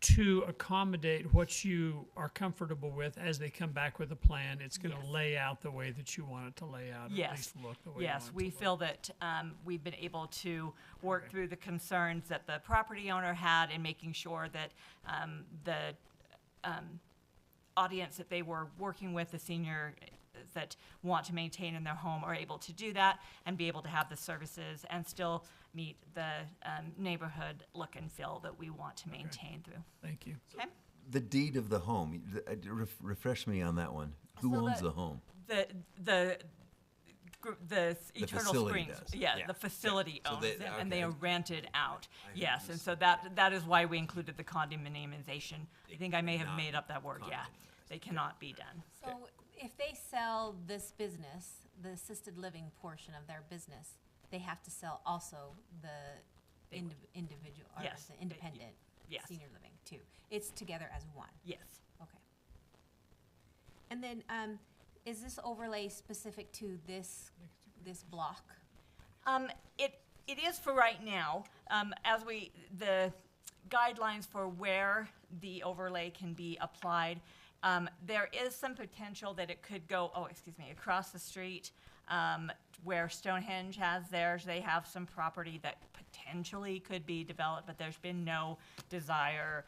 to accommodate what you are comfortable with as they come back with a plan. It's gonna lay out the way that you want it to lay out, or at least look the way you want Yes, it we to feel that we've been able to work through the concerns that the property owner had in making sure that the audience that they were working with, the senior that want to maintain in their home, are able to do that and be able to have the services and still meet the neighborhood look and feel that we want to maintain through. Thank you. Okay? The deed of the home, refresh me on that one. Who So owns the home? The Eternal facility Springs, does. yeah, the facility So owns they- them, and they are okay. rented out. I Yes, and so understand. that is why we included the condominiumization. I think I may have cannot made up that word, yeah. condominiumize. They cannot be done. So if they sell this business, the assisted living portion of their business, they have to sell also the individual, or Yes, the independent yes. senior living too. It's together as one. Yes. Okay. And then, is this overlay specific to this block? It is for right now. As the guidelines for where the overlay can be applied, there is some potential that it could go, across the street, where Stonehenge has theirs. They have some property that potentially could be developed, but there's been no desire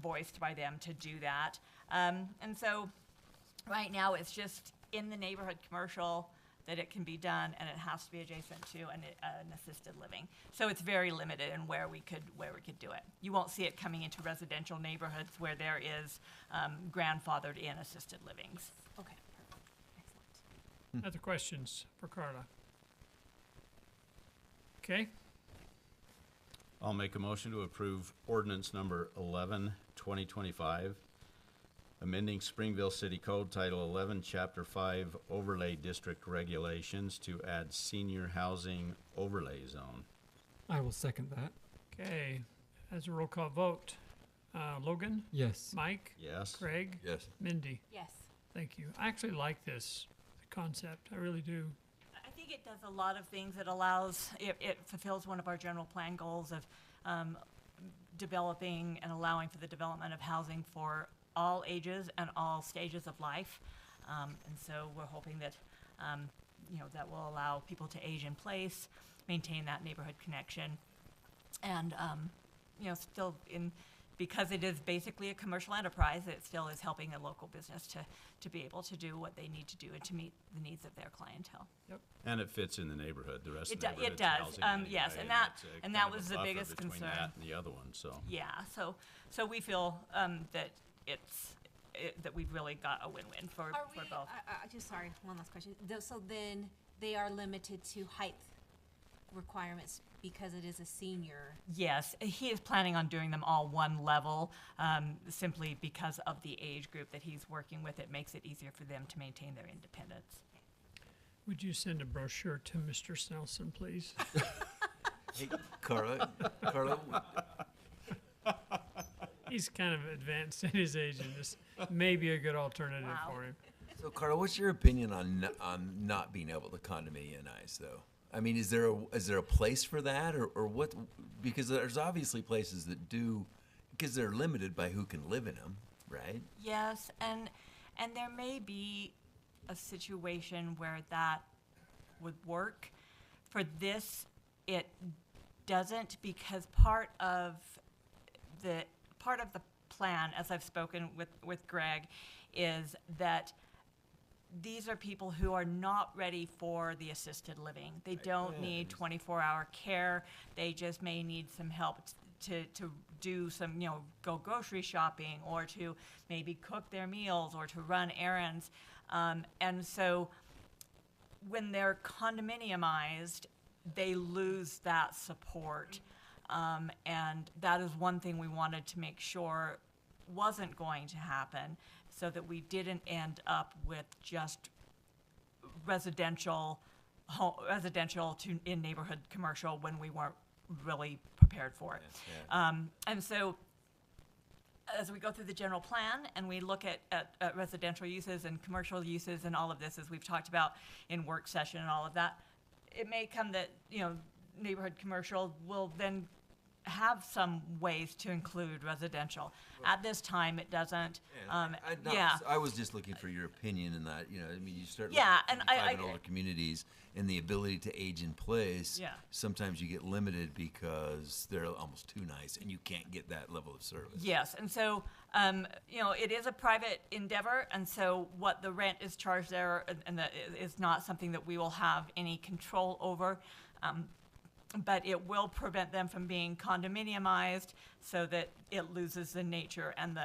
voiced by them to do that. And so right now it's just in the neighborhood commercial that it can be done, and it has to be adjacent to an assisted living. So it's very limited in where we could do it. You won't see it coming into residential neighborhoods where there is grandfathered in assisted livings. Okay, perfect. Excellent. Other questions for Carla? Okay, I'll make a motion to approve ordinance number 11, 2025, amending Springville City Code Title 11, Chapter 5, Overlay District Regulations to add senior housing overlay zone. I will second that. okay. As a roll call vote, Logan, Yes. Mike, Yes? Craig, Yes. Mindy. Yes. Thank you. I actually like this concept. I really do. I think it does a lot of things. It fulfills one of our general plan goals of developing and allowing for the development of housing for all ages and all stages of life. And so we're hoping that, that will allow people to age in place, maintain that neighborhood connection, and, still because it is basically a commercial enterprise, it still is helping a local business to be able to do what they need to do and to meet the needs of their clientele. And it fits in the neighborhood, the rest of the It neighborhood's does, housing anyway, yes, and it's a that kind of a was the buffer biggest between concern. that and the other one, so. Yeah, so we feel that that we've really got a win-win for Are we, both. just sorry, one last question. So then they are limited to height requirements because it is a senior? Yes, he is planning on doing them all one level, simply because of the age group that he's working with. It makes it easier for them to maintain their independence. Would you send a brochure to Mr. Snelson, please? Hey, Carla, He's kind of advanced in his age, and this may be a good alternative Wow. for him. so Carla, what's your opinion on not being able to condominiumize though? I mean, is there a place for that, or what? Because there's obviously places that do, because they're limited by who can live in them, right? Yes, and there may be a situation where that would work. For this, it doesn't, because part of the plan, as I've spoken with Greg, is that these are people who are not ready for the assisted living. They don't need 24-hour care. They just may need some help to do some, go grocery shopping, or to maybe cook their meals, or to run errands. And so when they're condominiumized, they lose that support. And that is one thing we wanted to make sure wasn't going to happen, so that we didn't end up with just residential in neighborhood commercial when we weren't really prepared for it. And so as we go through the general plan and we look at residential uses and commercial uses and all of this, as we've talked about in work session and all of that, it may come that, neighborhood commercial will then have some ways to include residential. At this time, it doesn't. I was just looking for your opinion in that. I mean, you start looking Yeah, at and 55 and older communities and the ability to age in place. Yeah. Sometimes you get limited because they're almost too nice, and you can't get that level of service. Yes, and so it is a private endeavor, and so what the rent is charged there, is not something that we will have any control over. But it will prevent them from being condominiumized, so that it loses the nature and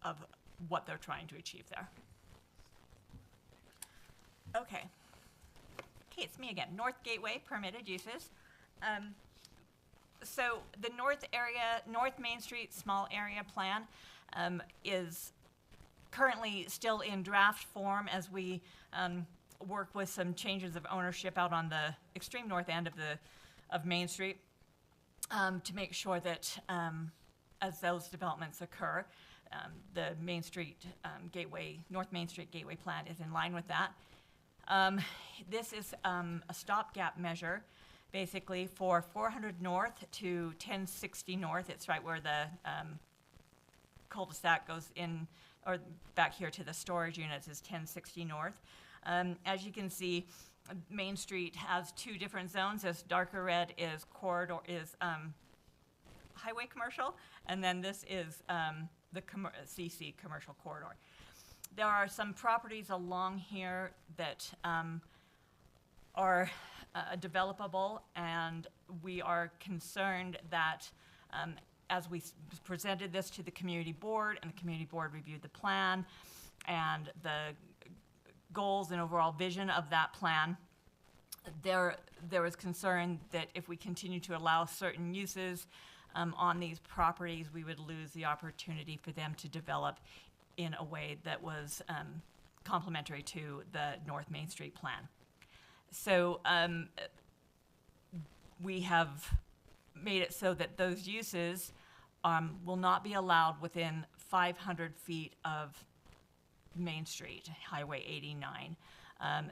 of what they're trying to achieve there. Okay, it's me again. North Gateway permitted uses. So the North Main Street small area plan is currently still in draft form as we work with some changes of ownership out on the extreme north end of Main Street, to make sure that as those developments occur, the Main Street North Main Street Gateway plan is in line with that. This is a stopgap measure, basically for 400 North to 1060 North. It's right where the cul-de-sac goes in, or back here to the storage units is 1060 North. As you can see, Main Street has two different zones. This darker red is highway commercial, and then this is the CC commercial corridor. There are some properties along here that are developable, and we are concerned that as we presented this to the community board, and the community board reviewed the plan and the goals and overall vision of that plan, there was concern that if we continue to allow certain uses on these properties, we would lose the opportunity for them to develop in a way that was complementary to the North Main Street plan. So we have made it so that those uses will not be allowed within 500 feet of Main Street, Highway 89, and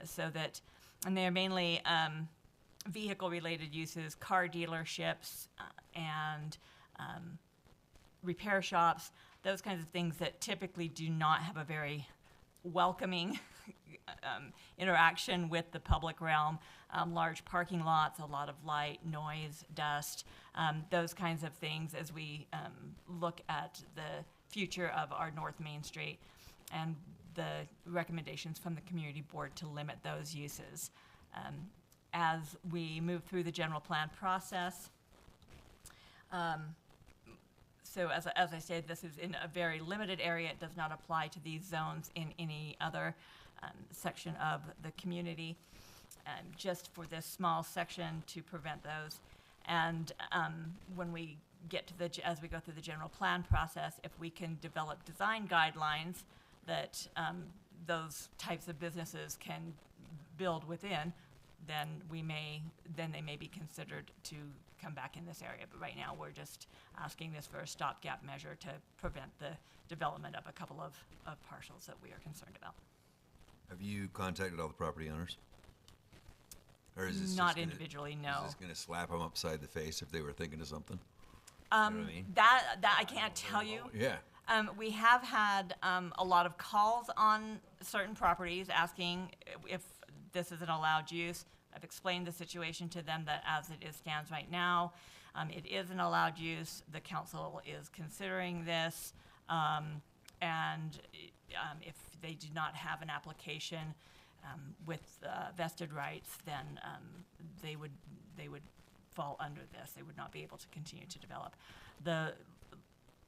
they're mainly vehicle-related uses, car dealerships, and repair shops, those kinds of things that typically do not have a very welcoming interaction with the public realm. Large parking lots, a lot of light, noise, dust, those kinds of things as we look at the future of our North Main Street and the recommendations from the community board to limit those uses. As we move through the general plan process, so as I said, this is in a very limited area. It does not apply to these zones in any other section of the community, just for this small section to prevent those. And when we get to as we go through the general plan process, if we can develop design guidelines that those types of businesses can build within, then they may be considered to come back in this area. But right now, we're just asking this for a stopgap measure to prevent the development of a couple of parcels that we are concerned about. Have you contacted all the property owners? Or is this Not just gonna- individually, no. Is this gonna slap them upside the face if they were thinking of something? Um, what I mean? that I can't tell you. Yeah. We have had a lot of calls on certain properties asking if this is an allowed use. I've explained the situation to them that as it stands right now, it is an allowed use. The council is considering this, and if they do not have an application with vested rights, then they would fall under this. They would not be able to continue to develop. The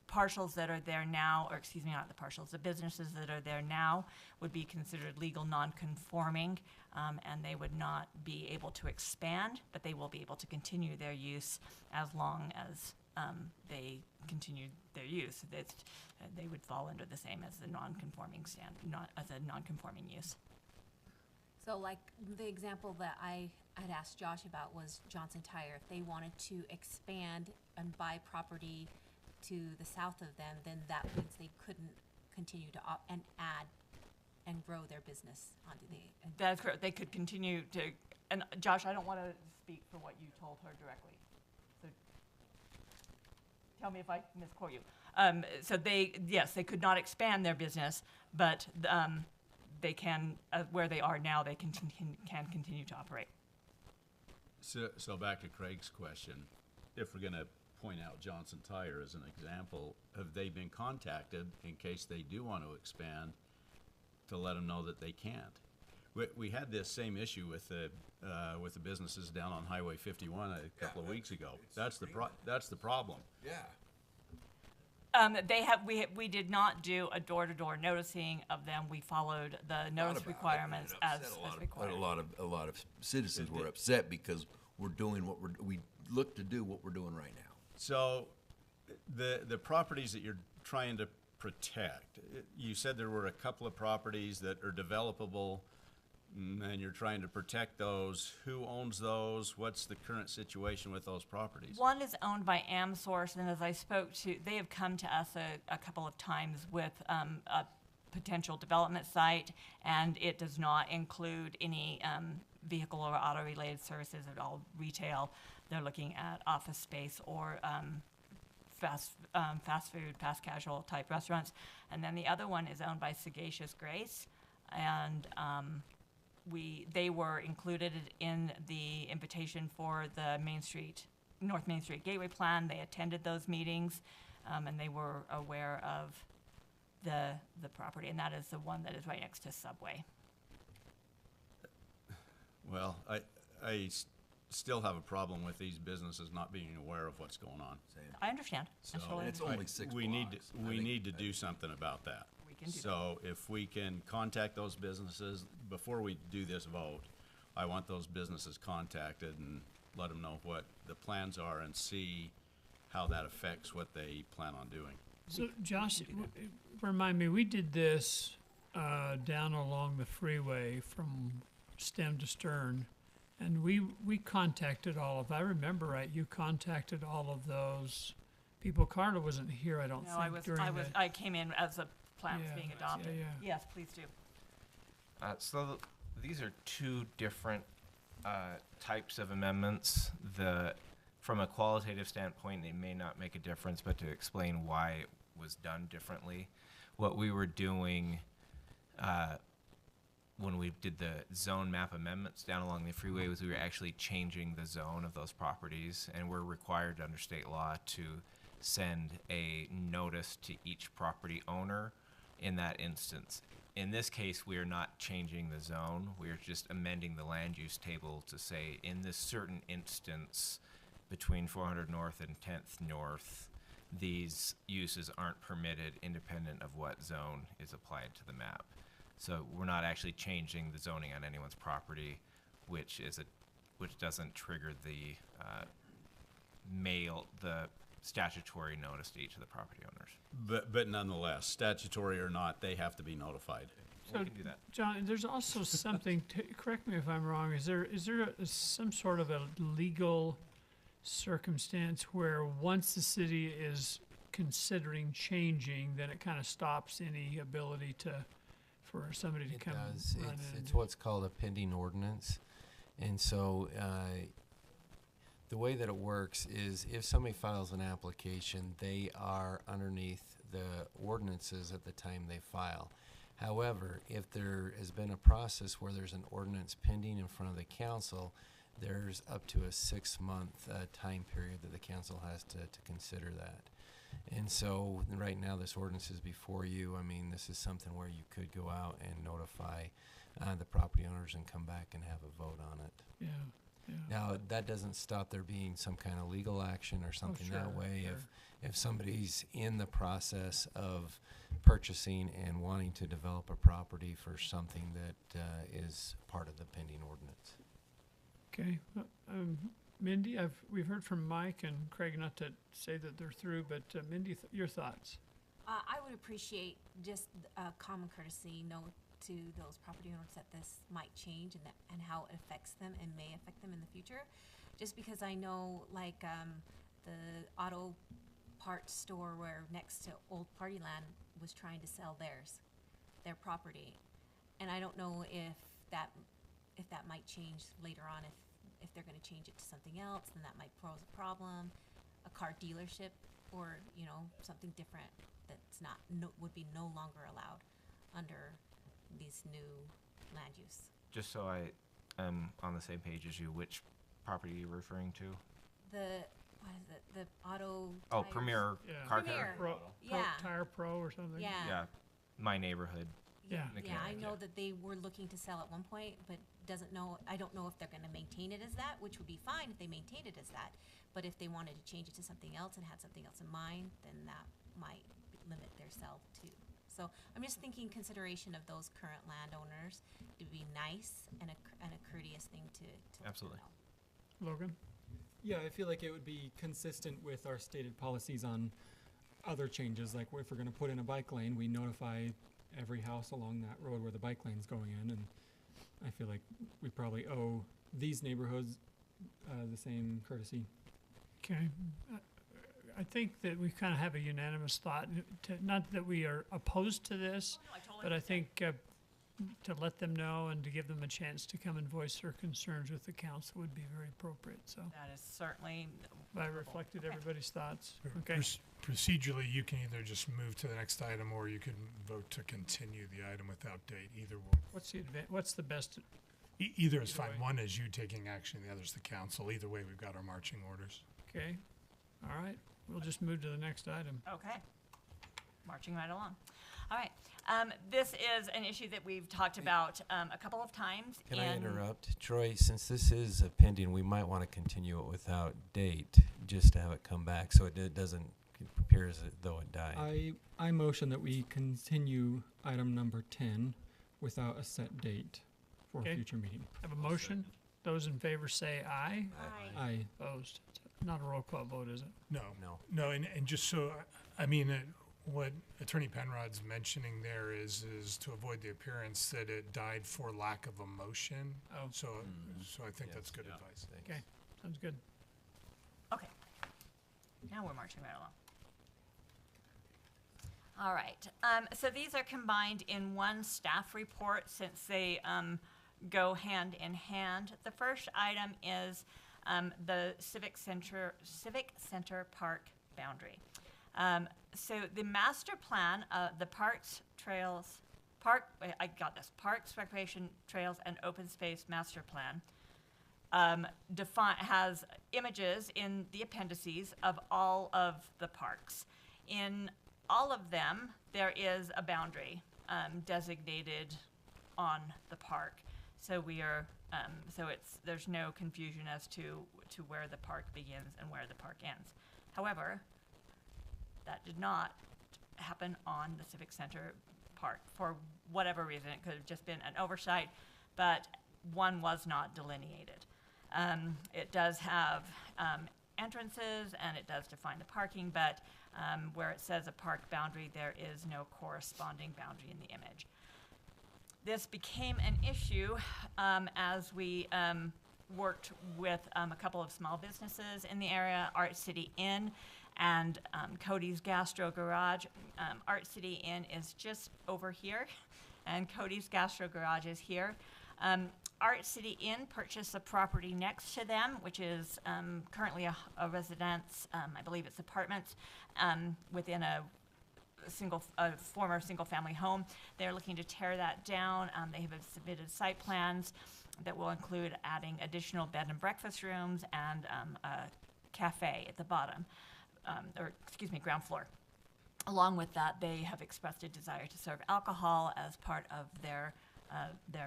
parcels that are there now, or excuse me, not the parcels, the businesses that are there now would be considered legal non-conforming, and they would not be able to expand, but they will be able to continue their use as long as they continue their use. They would fall under the same as the non-conforming as a non-conforming use. So like the example that I had asked Josh about was Johnson Tire. If they wanted to expand and buy property to the south of them, then that means they couldn't continue to and add and grow their business onto the. That's correct. They could continue to, and Josh, I don't want to speak for what you told her directly. So tell me if I misquote you. So yes, they could not expand their business, but they can, where they are now, they can continue to operate. So back to Craig's question, if we're gonna point out Johnson Tire as an example, have they been contacted in case they do want to expand to let them know that they can't? We had this same issue with the businesses down on Highway 51 a couple of weeks ago. That's the problem. Yeah. We did not do a door-to-door noticing of them. We followed the notice requirements as required. A lot of citizens were upset because we're doing we look to do what we're doing right now. So the properties that you're trying to protect, you said there were a couple of properties that are developable, and you're trying to protect those. Who owns those? What's the current situation with those properties? One is owned by AmSource, and as I spoke to, they have come to us a couple of times with a potential development site, and it does not include any vehicle or auto-related services at all, retail. They're looking at office space or fast food, fast casual type restaurants. And then the other one is owned by Sagacious Grace, and they were included in the invitation for the North Main Street Gateway Plan. They attended those meetings, and they were aware of the property, and that is the one that is right next to Subway. Well, I still have a problem with these businesses not being aware of what's going on. I understand. So it's only 6 we blocks. need to do something about that. We can do So if we can contact those businesses before we do this vote, I want those businesses contacted and let them know what the plans are and see how that affects what they plan on doing. So Josh, remind me, we did this down along the freeway from stem to stern, and we contacted all of, I remember right, you contacted all of those people. Carla wasn't here, I don't No, think, during the. I came in as the plan was Yeah, being adopted. yeah. Yes, please do. So these are two different types of amendments. From a qualitative standpoint, they may not make a difference, but to explain why it was done differently, what we were doing when we did the zone map amendments down along the freeway was we were actually changing the zone of those properties, and we're required under state law to send a notice to each property owner in that instance. In this case, we are not changing the zone. We are just amending the land use table to say in this certain instance between 400 North and 10th North, these uses aren't permitted independent of what zone is applied to the map. So we're not actually changing the zoning on anyone's property, which doesn't trigger the statutory notice to each of the property owners. But nonetheless, statutory or not, they have to be notified. So, We can do that. John, there's also something, correct me if I'm wrong, is there some sort of a legal circumstance where once the city is considering changing, then it kind of stops any ability for somebody to It come does. run in? It's what's called a pending ordinance. And so the way that it works is if somebody files an application, they are underneath the ordinances at the time they file. However, if there has been a process where there's an ordinance pending in front of the council, there's up to a 6-month time period that the council has to consider that. And so right now this ordinance is before you. I mean, this is something where you could go out and notify the property owners and come back and have a vote on it. Yeah. Yeah. Now, that doesn't stop there being some kind of legal action or something that sure, way. sure. If somebody's in the process of purchasing and wanting to develop a property for something that is part of the pending ordinance. Okay. Mindy, we've heard from Mike and Craig, not to say that they're through, but Mindy, your thoughts? I would appreciate just common courtesy note to those property owners that this might change and how it affects them and may affect them in the future. Just because I know, like, the auto parts store where next to Old Party Land was trying to sell their property. And I don't know if that might change later on, if they're gonna change it to something else, then that might pose a problem. A car dealership or, something different that's would be no longer allowed under these new land use. Just so I am on the same page as you, which property are you referring to? What is it? The auto. Oh, tires? Premier Yeah. Car Premier. Care. Yeah. Tire Pro or something? Yeah. Yeah, my neighborhood. Yeah. Yeah, I mechanic, know yeah. that they were looking to sell at one point, but I don't know if they're gonna maintain it as that, which would be fine if they maintained it as that. But if they wanted to change it to something else and had something else in mind, then that might limit their sale too. So I'm just thinking consideration of those current landowners. It would be nice and a courteous thing to let them Absolutely. know. Logan? Yeah, I feel like it would be consistent with our stated policies on other changes. Like if we're going to put in a bike lane, we notify every house along that road where the bike lane's going in. And I feel like we probably owe these neighborhoods the same courtesy. Okay. I think that we kind of have a unanimous thought, not that we are opposed to this, Oh, no, I totally but I understand. think to let them know and to give them a chance to come and voice their concerns with the council would be very appropriate. So That is certainly. I reflected Okay. everybody's thoughts. Pr- Okay. Procedurally, you can either just move to the next item or you can vote to continue the item without date. Either will. What's the best? Either is Either fine. way. One is you taking action, the other's the council. Either way, we've got our marching orders. Okay. All right. We'll just move to the next item. Okay. Marching right along. All right. This is an issue that we've talked about a couple of times. Can I interrupt? Troy, since this is pending, we might want to continue it without date, just to have it come back so it doesn't appear as though it died. I motion that we continue item number 10 without a set date for Okay. a future meeting. Have a motion? Those in favor say aye. Aye. Opposed? Not a roll call vote, is it? No, and just so, what Attorney Penrod's mentioning there is to avoid the appearance that it died for lack of a motion. Oh. So I think that's Yes. good Yeah. advice. Thanks. Okay. Sounds good. Okay. Now we're marching right along. All right. So these are combined in one staff report since they go hand in hand. The first item is the Civic Center Park boundary. So the master plan, the Parks, Recreation Trails, and Open Space Master Plan has images in the appendices of all of the parks. In all of them, there is a boundary designated on the park. So we are, there's no confusion as to where the park begins and where the park ends. However, that did not happen on the Civic Center Park for whatever reason. It could have just been an oversight, but one was not delineated. It does have entrances and it does define the parking, but where it says a park boundary, there is no corresponding boundary in the image. This became an issue as we worked with a couple of small businesses in the area, Art City Inn and Cody's Gastro Garage. Art City Inn is just over here, and Cody's Gastro Garage is here. Art City Inn purchased the property next to them, which is currently a residence, I believe it's apartments, within a former single-family home. They're looking to tear that down. They have submitted site plans that will include adding additional bed and breakfast rooms and a cafe at the bottom, ground floor. Along with that, they have expressed a desire to serve alcohol as part of their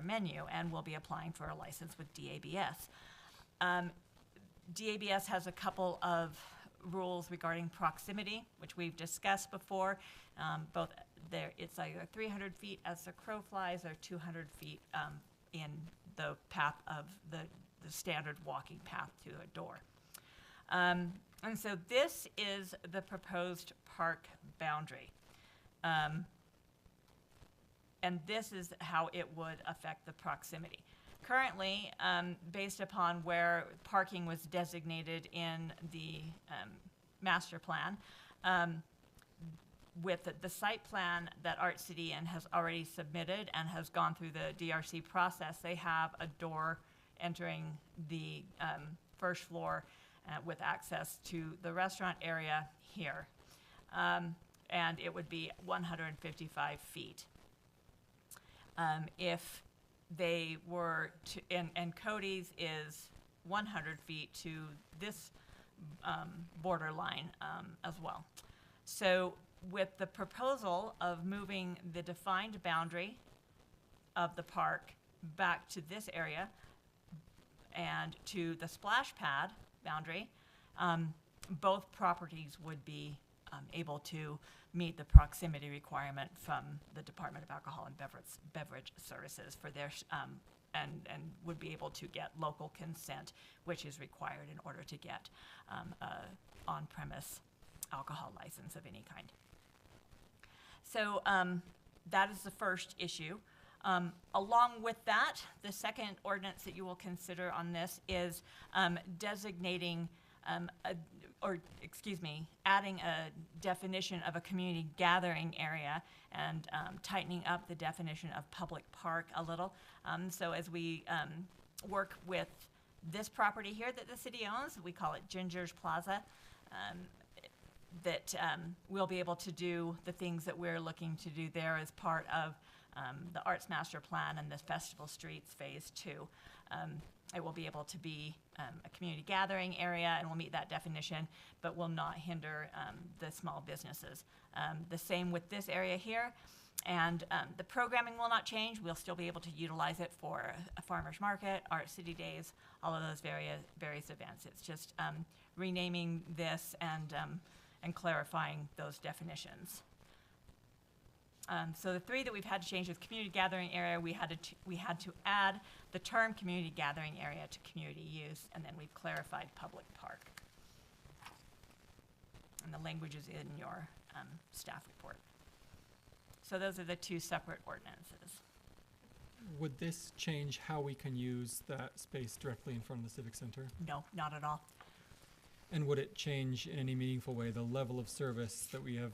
menu and will be applying for a license with DABS. DABS has a couple of rules regarding proximity, which we've discussed before. It's either 300 feet as the crow flies or 200 feet in the path of the standard walking path to a door. And so this is the proposed park boundary. And this is how it would affect the proximity. Currently, based upon where parking was designated in the master plan, with the site plan that Art City Inn has already submitted and has gone through the DRC process, they have a door entering the first floor with access to the restaurant area here. And it would be 155 feet. If they were to, and Cody's is 100 feet to this borderline as well. So with the proposal of moving the defined boundary of the park back to this area and to the splash pad boundary, both properties would be able to meet the proximity requirement from the Department of Alcohol and Beverage Services for their and would be able to get local consent, which is required in order to get on-premise alcohol license of any kind. So that is the first issue. Along with that, the second ordinance that you will consider on this is designating adding a definition of a community gathering area and tightening up the definition of public park a little. So as we work with this property here that the city owns, we call it Ginger's Plaza, that we'll be able to do the things that we're looking to do there as part of the Arts Master Plan and the Festival Streets Phase 2. It will be able to be a community gathering area and will meet that definition, but will not hinder the small businesses. The same with this area here. And the programming will not change. We'll still be able to utilize it for a farmer's market, Art City Days, all of those various events. It's just renaming this and clarifying those definitions. So the three that we've had to change is community gathering area. We had to add the term community gathering area to community use, and then we've clarified public park. And the language is in your staff report. So those are the two separate ordinances. Would this change how we can use that space directly in front of the Civic Center? No, not at all. And would it change in any meaningful way the level of service that we have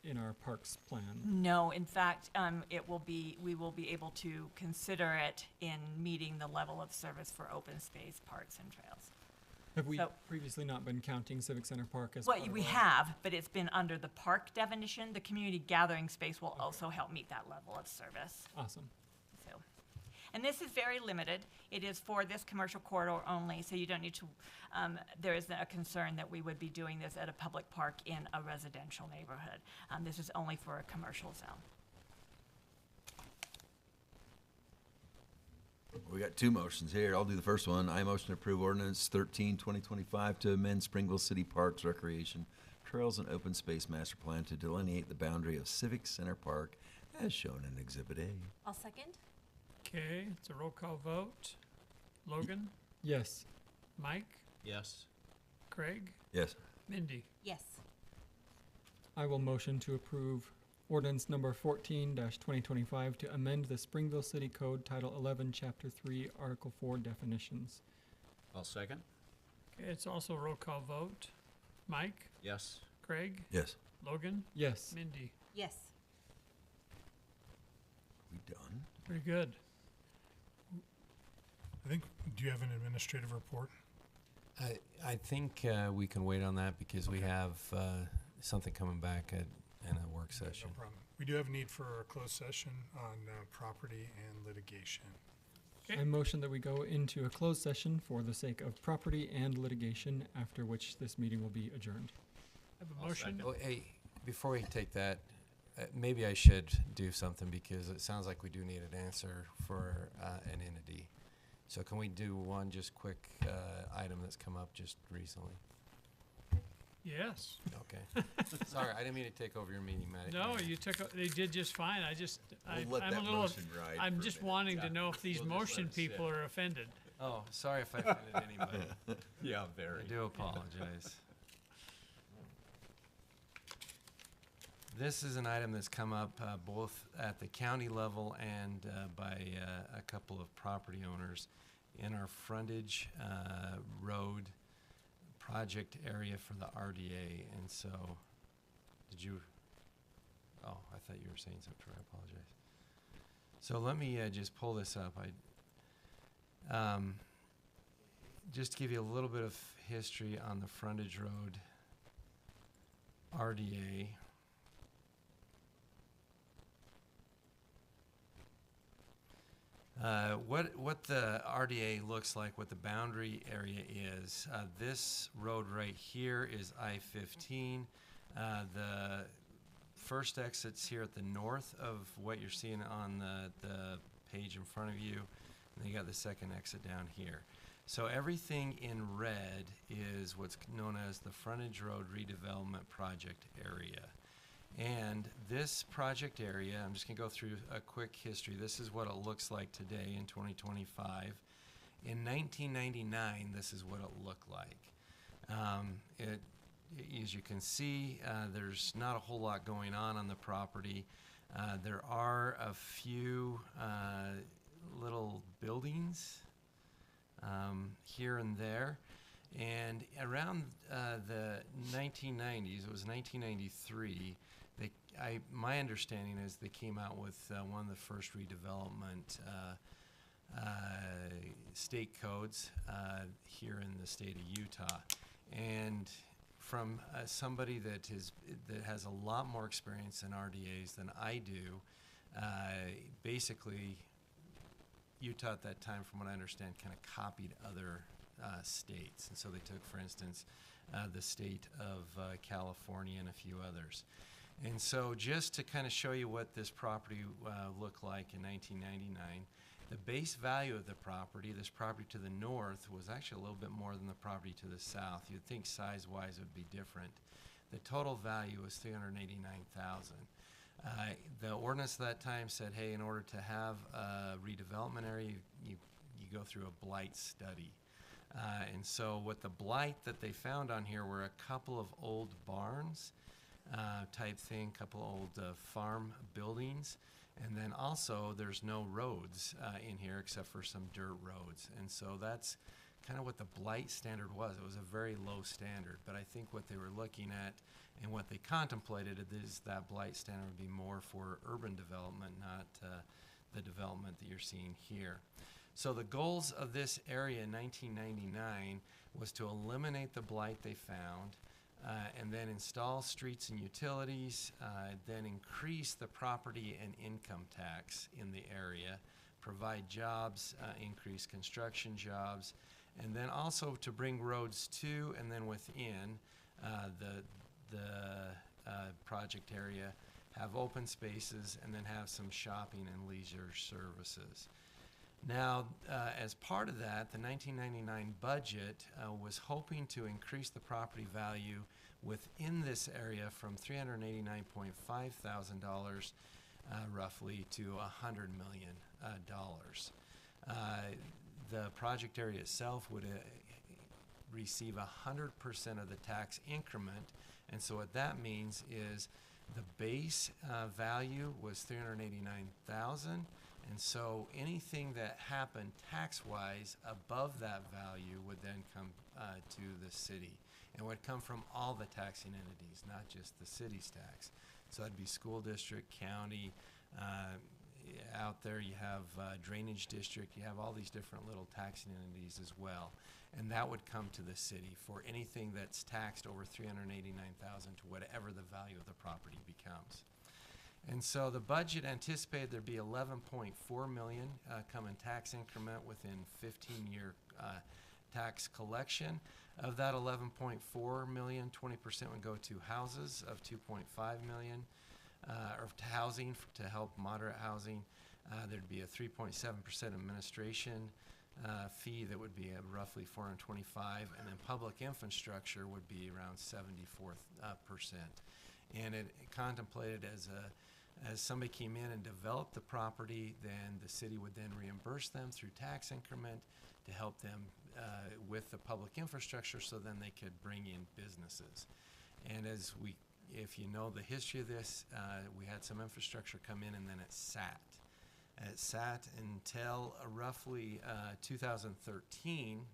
in our parks plan? No, in fact, we will be able to consider it in meeting the level of service for open space parks and trails. Have we previously not been counting Civic Center Park as Well, part of we our- have, but it's been under the park definition. The community gathering space will also help meet that level of service. Awesome. So, and this is very limited. It is for this commercial corridor only, so you don't need to, there isn't a concern that we would be doing this at a public park in a residential neighborhood. This is only for a commercial zone. We got two motions here. I'll do the first one. I motion to approve ordinance 13/2025 to amend Springville City Parks, Recreation, Trails, and Open Space Master Plan to delineate the boundary of Civic Center Park as shown in Exhibit A. I'll second. Okay, it's a roll call vote. Logan, Yes. Mike, Yes. Craig, Yes. Mindy. Yes. I will motion to approve ordinance number 14-2025 to amend the Springville City Code Title 11, Chapter 3, Article 4 definitions. I'll second. Okay, it's also a roll call vote. Mike, Yes. Craig, Yes. Logan, Yes. Mindy. Yes. We done? Very good. I think, do you have an administrative report? I think we can wait on that because we have something coming back in a work session. No problem. We do have need for a closed session on property and litigation. Okay. I motion that we go into a closed session for the sake of property and litigation, after which this meeting will be adjourned. I have a motion. Oh, hey, before we take that, maybe I should do something because it sounds like we do need an answer for an entity. So can we do one just quick item that's come up just recently? Yes. Okay. Sorry, I didn't mean to take over your meeting, Matt. No, you they did just fine. We'll let I'm that a little, motion ride I'm for a just minute. wanting to Yeah. know if these We'll just let motion it sit. people are offended. Oh, sorry if I offended anybody. Yeah, I very. do apologize. This is an item that's come up both at the county level and by a couple of property owners in our frontage road project area for the RDA. And so, did you? Oh, I thought you were saying something. I apologize. So let me just pull this up. Just to give you a little bit of history on the frontage road RDA. What the RDA looks like, what the boundary area is, this road right here is I-15. The first exit's here at the north of what you're seeing on the page in front of you, and you got the second exit down here. So everything in red is what's known as the Frontage Road Redevelopment Project Area. And this project area, I'm just going to go through a quick history. This is what it looks like today in 2025. In 1999, this is what it looked like. As you can see, there's not a whole lot going on the property. There are a few little buildings here and there. And around the 1990s, it was 1993, my understanding is they came out with one of the first redevelopment state codes here in the state of Utah. And from somebody that has a lot more experience in RDAs than I do, basically Utah at that time, from what I understand, kind of copied other states. And so they took, for instance, the state of California and a few others. And so just to kind of show you what this property looked like in 1999, the base value of the property, this property to the north, was actually a little bit more than the property to the south. You'd think size-wise it would be different. The total value was $389,000. The ordinance at that time said, hey, in order to have a redevelopment area, you go through a blight study. And so what the blight that they found on here were a couple of old barns type thing, couple old farm buildings, and then also there's no roads in here except for some dirt roads. And so that's kind of what the blight standard was. It was a very low standard, but I think what they were looking at and what they contemplated is that blight standard would be more for urban development, not the development that you're seeing here. So the goals of this area in 1999 was to eliminate the blight they found, and then install streets and utilities, then increase the property and income tax in the area, provide jobs, increase construction jobs, and then also to bring roads to and then within the project area, have open spaces, and then have some shopping and leisure services. Now, as part of that, the 1999 budget was hoping to increase the property value within this area from $389.5 thousand roughly to $100 million. The project area itself would receive 100% of the tax increment, and so what that means is the base value was $389,000. And so anything that happened tax-wise above that value would then come to the city, and would come from all the taxing entities, not just the city's tax. So that'd be school district, county, out there, you have drainage district, you have all these different little taxing entities as well. And that would come to the city for anything that's taxed over $389,000 to whatever the value of the property becomes. And so the budget anticipated there'd be 11.4 million come in tax increment within 15-year tax collection. Of that 11.4 million, 20% would go to houses of 2.5 million, or to housing to help moderate housing. There'd be a 3.7% administration fee that would be roughly 425, and then public infrastructure would be around 74%. And it contemplated as somebody came in and developed the property, then the city would then reimburse them through tax increment to help them with the public infrastructure, so then they could bring in businesses. And if you know the history of this, we had some infrastructure come in and then it sat. It sat until roughly 2013,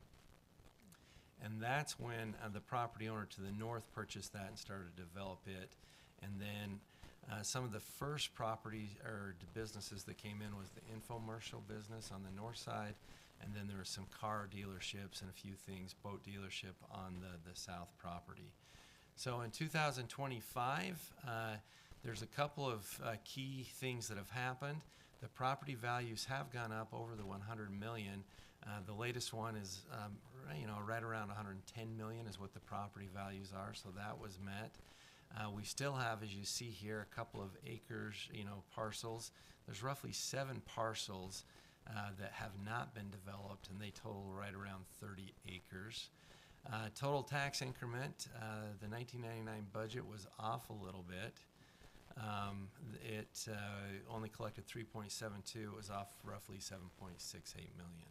and that's when the property owner to the north purchased that and started to develop it. And then some of the first properties or businesses that came in was the infomercial business on the north side, and then there were some car dealerships and a few things, boat dealership on the south property. So in 2025, there's a couple of key things that have happened. The property values have gone up over the 100 million. The latest one is, right around 110 million is what the property values are, so that was met. We still have, as you see here, a couple of acres, parcels. There's roughly 7 parcels that have not been developed, and they total right around 30 acres. Total tax increment, the 1999 budget was off a little bit. It only collected 3.72. It was off roughly 7.68 million.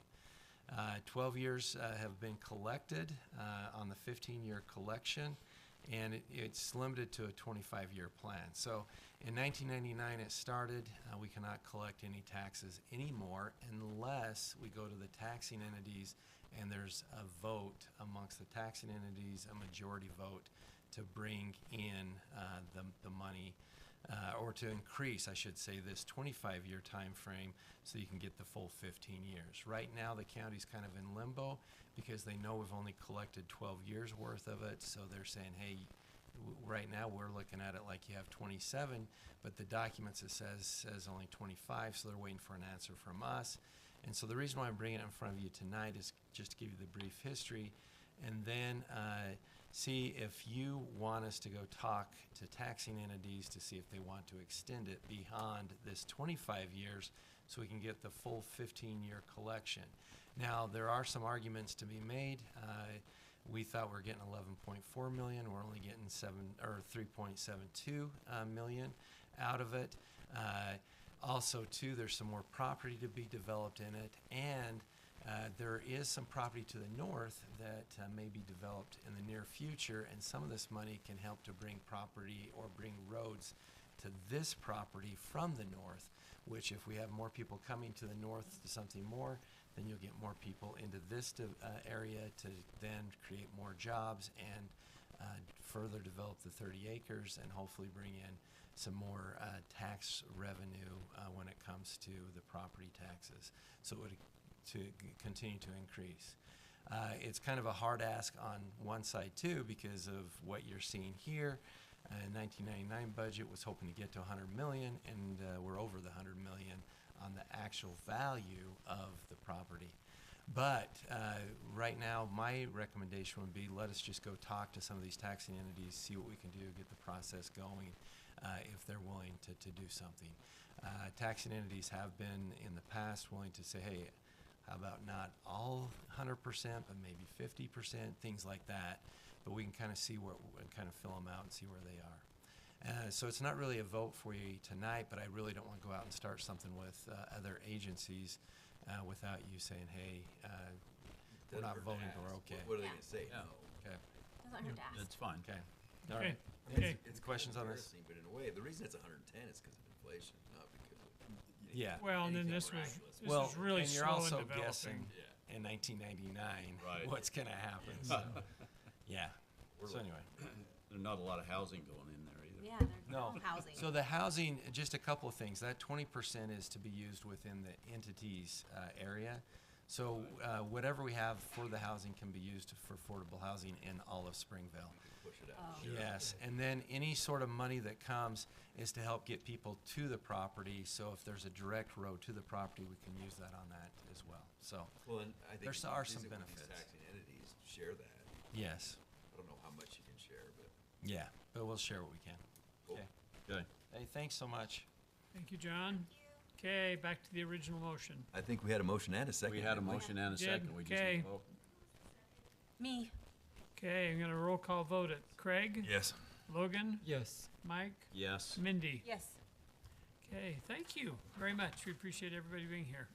12 years have been collected on the 15-year collection, and it's limited to a 25-year plan. So in 1999 it started. We cannot collect any taxes anymore unless we go to the taxing entities and there's a vote amongst the taxing entities, a majority vote, to bring in the money, or to increase, I should say, this 25-year time frame so you can get the full 15 years. Right now the county's kind of in limbo because they know we've only collected 12 years worth of it, so they're saying, hey, right now we're looking at it like you have 27, but the documents it says only 25, so they're waiting for an answer from us. And so the reason why I'm bringing it in front of you tonight is just to give you the brief history, and then see if you want us to go talk to taxing entities to see if they want to extend it beyond this 25 years so we can get the full 15-year collection. Now, there are some arguments to be made. We thought we were getting 11.4 million. We're only getting 3.72 million out of it. Also, too, there's some more property to be developed in it, and there is some property to the north that may be developed in the near future, and some of this money can help to bring property or bring roads to this property from the north, which if we have more people coming to the north to something more, then you'll get more people into this area to then create more jobs and further develop the 30 acres and hopefully bring in some more tax revenue when it comes to the property taxes. So it would to continue to increase. It's kind of a hard ask on one side too because of what you're seeing here. 1999 budget was hoping to get to 100 million, and we're over the 100 million on the actual value of the property. But right now, my recommendation would be let us just go talk to some of these taxing entities, see what we can do, get the process going if they're willing to do something. Taxing entities have been in the past willing to say, hey, how about not all 100%, but maybe 50%, things like that. But we can kind of see where, kind of fill them out and see where they are. So it's not really a vote for you tonight, but I really don't want to go out and start something with other agencies without you saying, hey, we're not voting, but we're okay. What are they going to say? Yeah. No. Okay. Doesn't hurt to ask. That's fine. Okay. All right. Okay. It's questions on this? But in a way, the reason it's 110 is because of inflation, not because of Yeah. Well, and then anything this was miraculous. really and you're slow also in developing. guessing Yeah. in 1999 Right. what's going to happen. So, yeah. We're So like- anyway, There's not a lot of housing going in there either. Yeah, they're No. all housing. So the housing, just a couple of things. That 20% is to be used within the entity's area. So whatever we have for the housing can be used for affordable housing in all of Springville. Push it out. Oh. Yes, and then any sort of money that comes is to help get people to the property. So if there's a direct road to the property, we can use that on that as well. So Well, and I think. There it's are some easy when these benefits. taxing entities share that. yes, I don't know how much you can share, but. yeah, but we'll share what we can. Cool. Okay. Okay. Hey, thanks so much. Thank you, John. Okay, back to the original motion. I think we had a motion and a second. We had a didn't motion and a Did, second. We just okay. need to vote. Me. Okay, I'm gonna roll call vote it. Craig? Yes. Logan? Yes. Mike? Yes. Mindy? Yes. Okay, thank you very much. We appreciate everybody being here.